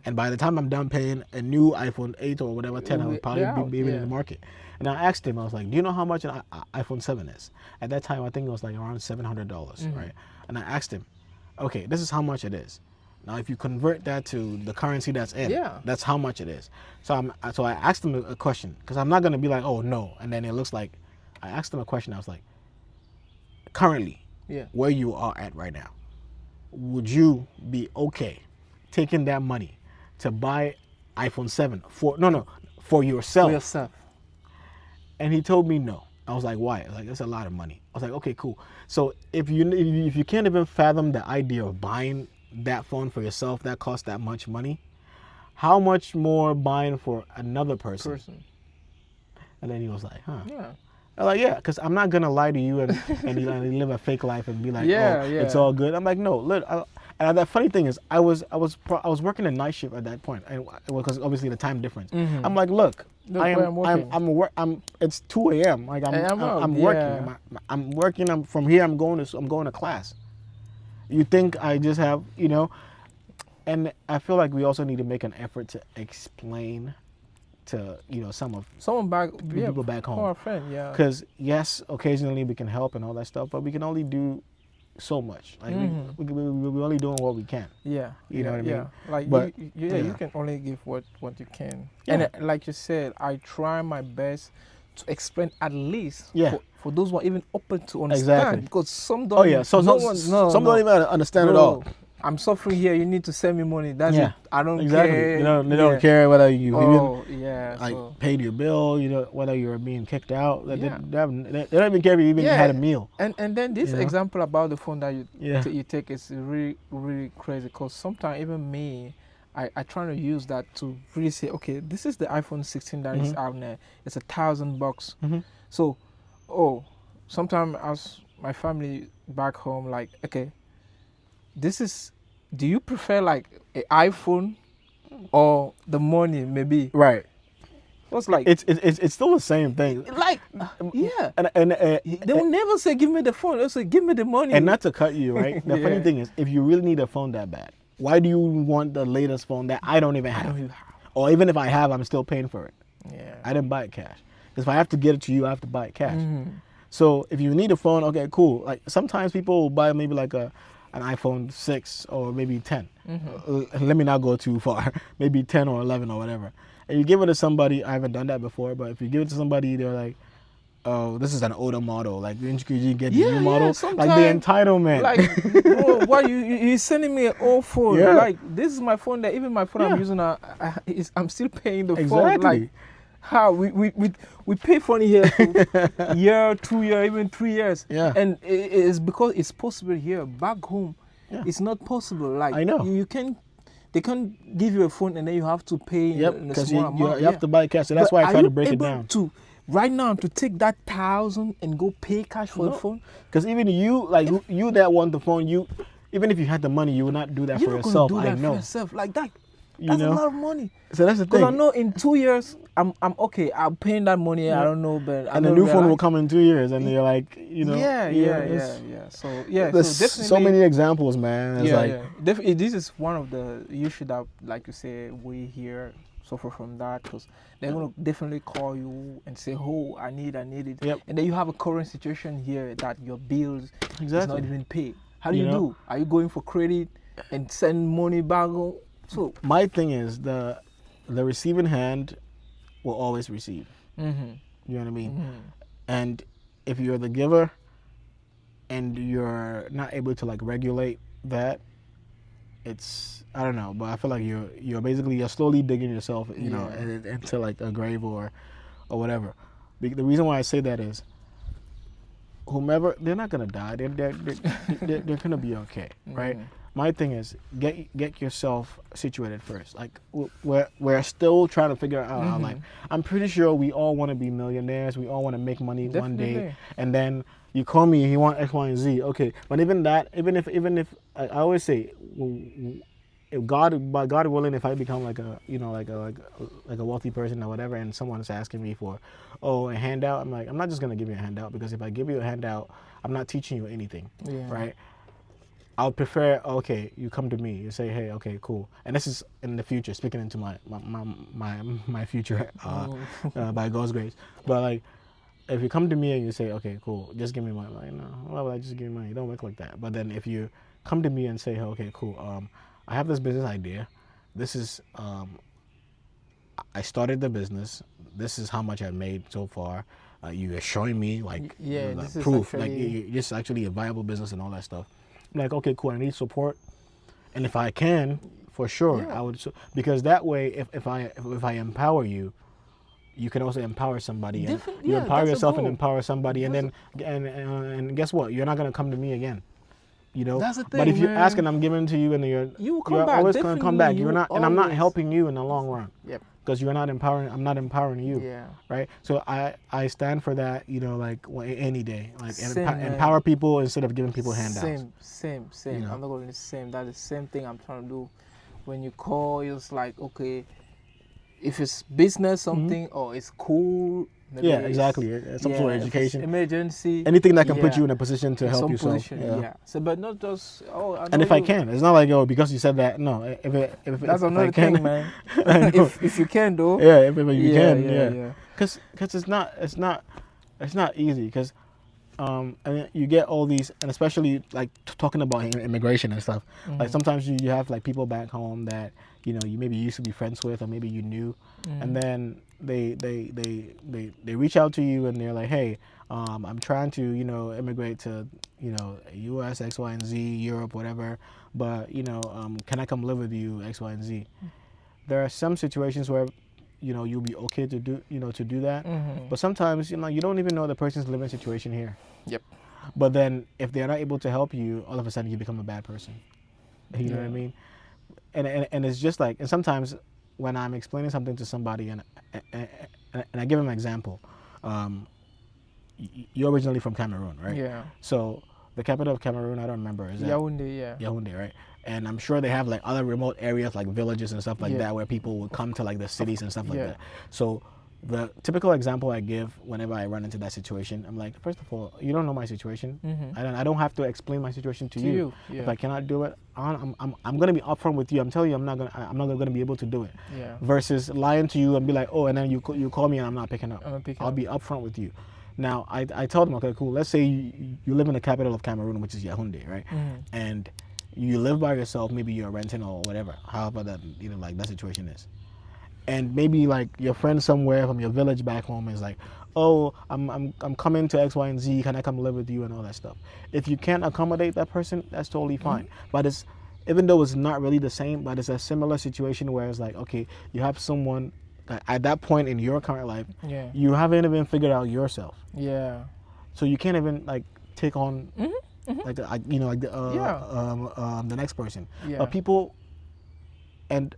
And by the time I'm done paying, a new iPhone 8 or whatever 10 will probably be in the market. And I asked him, I was like, do you know how much an iPhone 7 is? At that time, I think it was like around $700, right? And I asked him, okay, this is how much it is. Now, if you convert that to the currency that's in, that's how much it is. So I asked him a question, because I'm not going to be like, oh, no. And then it looks like, I asked him a question. I was like, currently, where you are at right now, would you be okay taking that money to buy iPhone 7 for yourself? For yourself. And he told me no. I was like, why? I was like, that's a lot of money. I was like, okay, cool. So if you can't even fathom the idea of buying that phone for yourself, that costs that much money, how much more buying for another person? And then he was like, huh. I'm like, because I'm not gonna lie to you and live a fake life and be like, it's all good. I'm like, no, look. And the funny thing is, I was working a night shift at that point, because obviously the time difference. I'm like, look, it's 2 a.m. Like I'm working. I'm working. From here. I'm going to class. You think I just have, you know? And I feel like we also need to make an effort to explain to, you know, people back home. Our friend, Because yes, occasionally we can help and all that stuff, but we can only do so much. Like we're only doing what we can. You know what I mean? Like, but you can only give what you can. And like you said, I try my best to explain at least for those who are even open to understand. Because some don't. Some don't even understand at all. I'm suffering here. You need to send me money. That's it. I don't care. They don't care whether you paid your bill. You know, whether you're being kicked out. They don't even care if you even had a meal. And then this example about the phone that you take is really, really crazy. Because sometimes even me, I try to use that to really say, okay, this is the iPhone 16 that is out there. It's $1,000. So, sometimes as my family back home, like, okay, do you prefer like an iPhone or the money maybe? Right. So it's like it's still the same thing. Like and they will never say give me the phone. They'll say give me the money. And not to cut you, right? The funny thing is, if you really need a phone that bad, why do you want the latest phone that I don't even have? Or even if I have, I'm still paying for it. Yeah. I didn't buy it cash. Because if I have to get it to you, I have to buy it cash. So if you need a phone, okay, cool. Like sometimes people will buy maybe like an iPhone 6 or maybe 10. Let me not go too far. Maybe 10 or 11 or whatever. And you give it to somebody, I haven't done that before, but if you give it to somebody, they're like, oh, this is an older model. Like, didn't you get the new model? Like the entitlement. Like, bro, why you sending me an old phone? Yeah. Like, this is my phone that even my phone I'm using, I'm still paying the phone. Like, how we pay for it here for year, 2 years, even 3 years. Yeah. And it's because it's possible here. Back home, it's not possible. Like, I know. They can't give you a phone and then you have to pay in a small amount. You have to buy cash. So that's why I try to break it down. Right now, to take that 1,000 and go pay cash for a phone? Because even you, like you that want the phone, even if you had the money, you would not do that for yourself. You're not going to do that for yourself. Like that. That's a lot of money. So that's the thing. Because I know in 2 years, I'm okay. I'm paying that money. I don't know, but and the new phone will come in 2 years, and you're like, Yeah. So there's definitely so many examples, man. It's this is one of the issue that, like you say, we here suffer from that, because they're gonna definitely call you and say, "Oh, I need it," and then you have a current situation here that your bills is not even paid. How do you do? Are you going for credit and send money back home? So my thing is the receiving hand will always receive. You know what I mean? And if you're the giver and you're not able to like regulate that, it's, I don't know, but I feel like you're slowly digging yourself, you know, into like a grave or whatever. The reason why I say that is, whomever, they're not gonna die. They're gonna be okay, right? My thing is get yourself situated first. Like we're still trying to figure out our life. I'm pretty sure we all want to be millionaires. We all want to make money one day, and then you call me, you want X, Y, and Z. Okay, but even if I always say, if by God willing, if I become like a wealthy person or whatever, and someone's asking me for a handout, I'm like, I'm not just gonna give you a handout, because if I give you a handout, I'm not teaching you anything, right? I would prefer, okay, you come to me, you say, hey, okay, cool, and this is in the future, speaking into my future by God's grace. But like, if you come to me and you say, okay, cool, just give me money, like, no, why would I just give you money? It don't work like that. But then if you come to me and say, okay, cool, I have this business idea. This is, I started the business. This is how much I've made so far. You are showing me like proof, like it's actually a viable business and all that stuff. I'm like, okay, cool, I need support, and if I can, for sure, I would, because that way, if I empower you, you can also empower somebody, and you empower yourself and empower somebody, and then and guess what? You're not gonna come to me again. You know, that's the thing, but if you ask and I'm giving to you, and you're always gonna come back. You're not, and I'm not helping you in the long run. Because you're not empowering, I'm not empowering you, right? So I stand for that, you know, like any day, like empower people instead of giving people handouts. Same. You know? I'm not going to say same. That's the same thing I'm trying to do. When you call, it's like, okay, if it's business something or it's cool. Exactly. Some sort of education, emergency, anything that can put you in a position to help yourself. So, but not just and if I can, it's not like because you said that. No, if that's another thing, man. if you can though. If you can. Because it's not easy, because and you get all these, and especially like talking about immigration and stuff. Like sometimes you have like people back home that you maybe used to be friends with, or maybe you knew, and then they reach out to you and they're like, hey, I'm trying to immigrate to US, X, Y, and Z, Europe, whatever, but can I come live with you, X, Y, and Z? There are some situations where you'll be okay to do that, but sometimes you don't even know the person's living situation here. But then if they're not able to help you, all of a sudden you become a bad person. You know what I mean? And it's just like, and sometimes when I'm explaining something to somebody and I give them an example, you're originally from Cameroon, right? So the capital of Cameroon, I don't remember, is that Yaoundé? Yaoundé, right? And I'm sure they have like other remote areas like villages and stuff like that where people would come to like the cities and stuff like that. So the typical example I give whenever I run into that situation, I'm like, first of all, you don't know my situation. I don't have to explain my situation to you. Yeah. If I cannot do it, I'm gonna be upfront with you. I'm telling you, I'm not gonna be able to do it. Yeah. Versus lying to you and be like, oh, and then you call me and I'm not picking up. I'll be upfront with you. Now I told them, okay, cool. Let's say you live in the capital of Cameroon, which is Yaoundé, right? And you live by yourself. Maybe you're renting or whatever. However that like that situation is. And maybe like your friend somewhere from your village back home is like, oh, I'm coming to X, Y, and Z. Can I come live with you and all that stuff? If you can't accommodate that person, that's totally fine. But it's, even though it's not really the same, but it's a similar situation where it's like, okay, you have someone at that point in your current life, you haven't even figured out yourself. Yeah. So you can't even like take on like the next person. Yeah. But people, and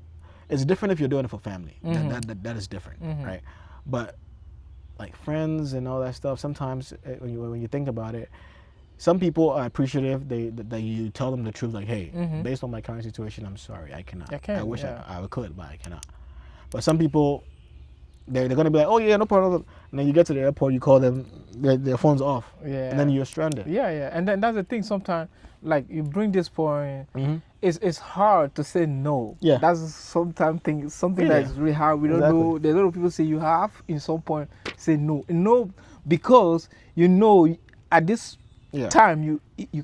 it's different if you're doing it for family. That is different, right? But like friends and all that stuff, sometimes when you think about it, some people are appreciative that you tell them the truth, like, hey, based on my current situation, I'm sorry, I cannot. I wish I could, but I cannot. But some people, they're gonna be like, oh yeah, no problem. And then you get to the airport, you call them, their phone's off, and then you're stranded. Yeah. And then that's the thing. Sometimes, like you bring this point, it's hard to say no. Yeah. That's something that's really hard. We don't know. There's a lot of people say you have in some point say no. No, because at this time you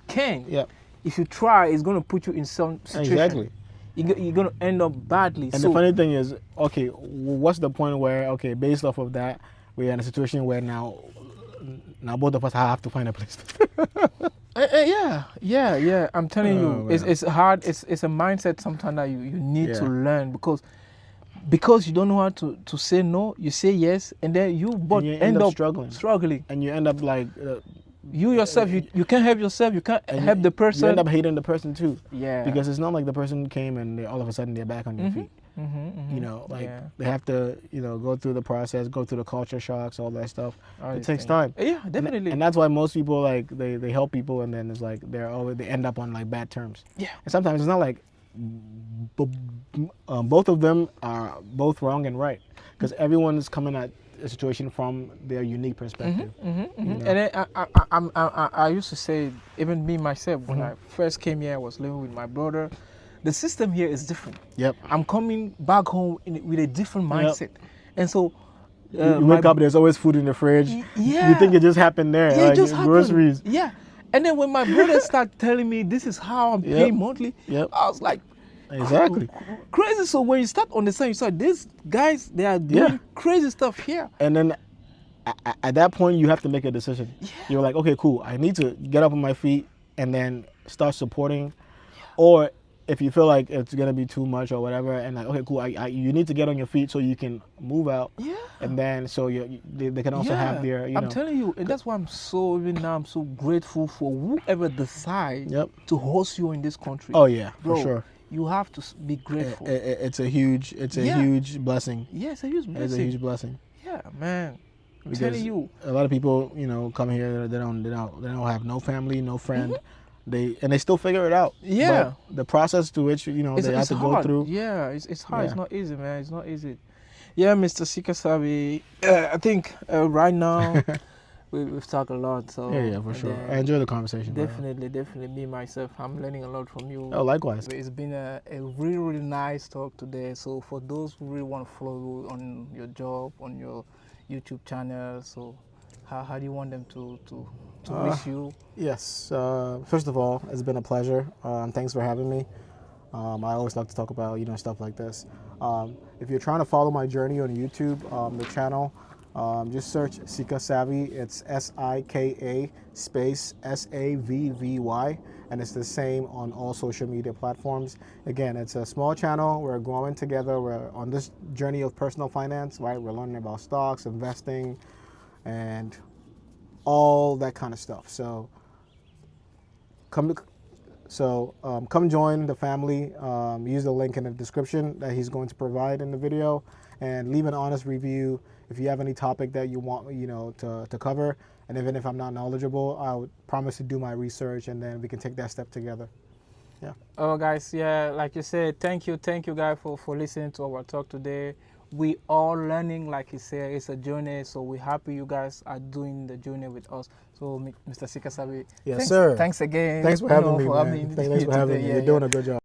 can. Yeah. If you try, it's gonna put you in some situation. Exactly. You're gonna end up badly. And the funny thing is, okay, what's the point where, okay, based off of that, we're in a situation where now both of us have to find a place to yeah. I'm telling you, it's hard. It's a mindset sometimes that you need to learn, because you don't know how to say no. You say yes, and then you end up struggling, and you end up like. You yourself, you can't help yourself. You can't help the person. You end up hating the person too. Yeah. Because it's not like the person came and all of a sudden they're back on your feet. You know, like they have to, go through the process, go through the culture shocks, all that stuff. It takes time. Yeah, definitely. And that's why most people like they help people, and then it's like they end up on like bad terms. Yeah. And sometimes it's not like both of them are both wrong and right, because everyone is coming at a situation from their unique perspective. And then I used to say, even me myself, when I first came here, I was living with my brother. The system here is different. Yep. I'm coming back home with a different mindset, and so you wake up, there's always food in the fridge. Yeah. You think it just happened there, yeah, like it just groceries. Happened. Yeah. And then when my brother started telling me this is how I'm paying monthly, I was like, exactly, crazy. So when you start understanding, you start, these guys, they are doing crazy stuff here. And then at that point, you have to make a decision. Yeah. You're like, okay, cool, I need to get up on my feet and then start supporting. Or if you feel like it's gonna be too much or whatever, and like, okay, cool, you need to get on your feet so you can move out. Yeah. And then so they can also have their, I'm telling you, and that's why I'm so grateful for whoever decides to host you in this country. Oh yeah, bro, for sure. You have to be grateful. It's a huge blessing. Yeah, it's a huge blessing. It's a huge blessing. Yeah, man. I'm telling you. A lot of people, come here, they don't have no family, no friend. They still figure it out. Yeah. But the process to which they have to go through. Yeah, it's hard. Yeah. It's not easy, man. It's not easy. Yeah, Mr. Sikasavvy. I think right now we've talked a lot. So yeah, for sure. I enjoy the conversation. Definitely. Me myself, I'm learning a lot from you. Oh, likewise. It's been a really, really nice talk today. So for those who really want to follow you on your job, on your YouTube channel, so how do you want them to reach you? Yes. First of all, it's been a pleasure. Thanks for having me. I always like to talk about stuff like this. If you're trying to follow my journey on YouTube, the channel, just search Sikasavvy. It's SIKA space SAVVY, and it's the same on all social media platforms. Again, it's a small channel. We're growing together. We're on this journey of personal finance, right? We're learning about stocks, investing, and all that kind of stuff. So come join the family. Use the link in the description that he's going to provide in the video, and leave an honest review if you have any topic that you want to cover. And even if I'm not knowledgeable, I would promise to do my research, and then we can take that step together. Yeah. Oh, guys, yeah, like you said, thank you guys for listening to our talk today. we all learning, like he said, it's a journey. So we're happy you guys are doing the journey with us. So Mr. Sikasavvy, yes, sir. Thanks again. Thanks for having me, for man. having Thanks for having me. You're doing a good job.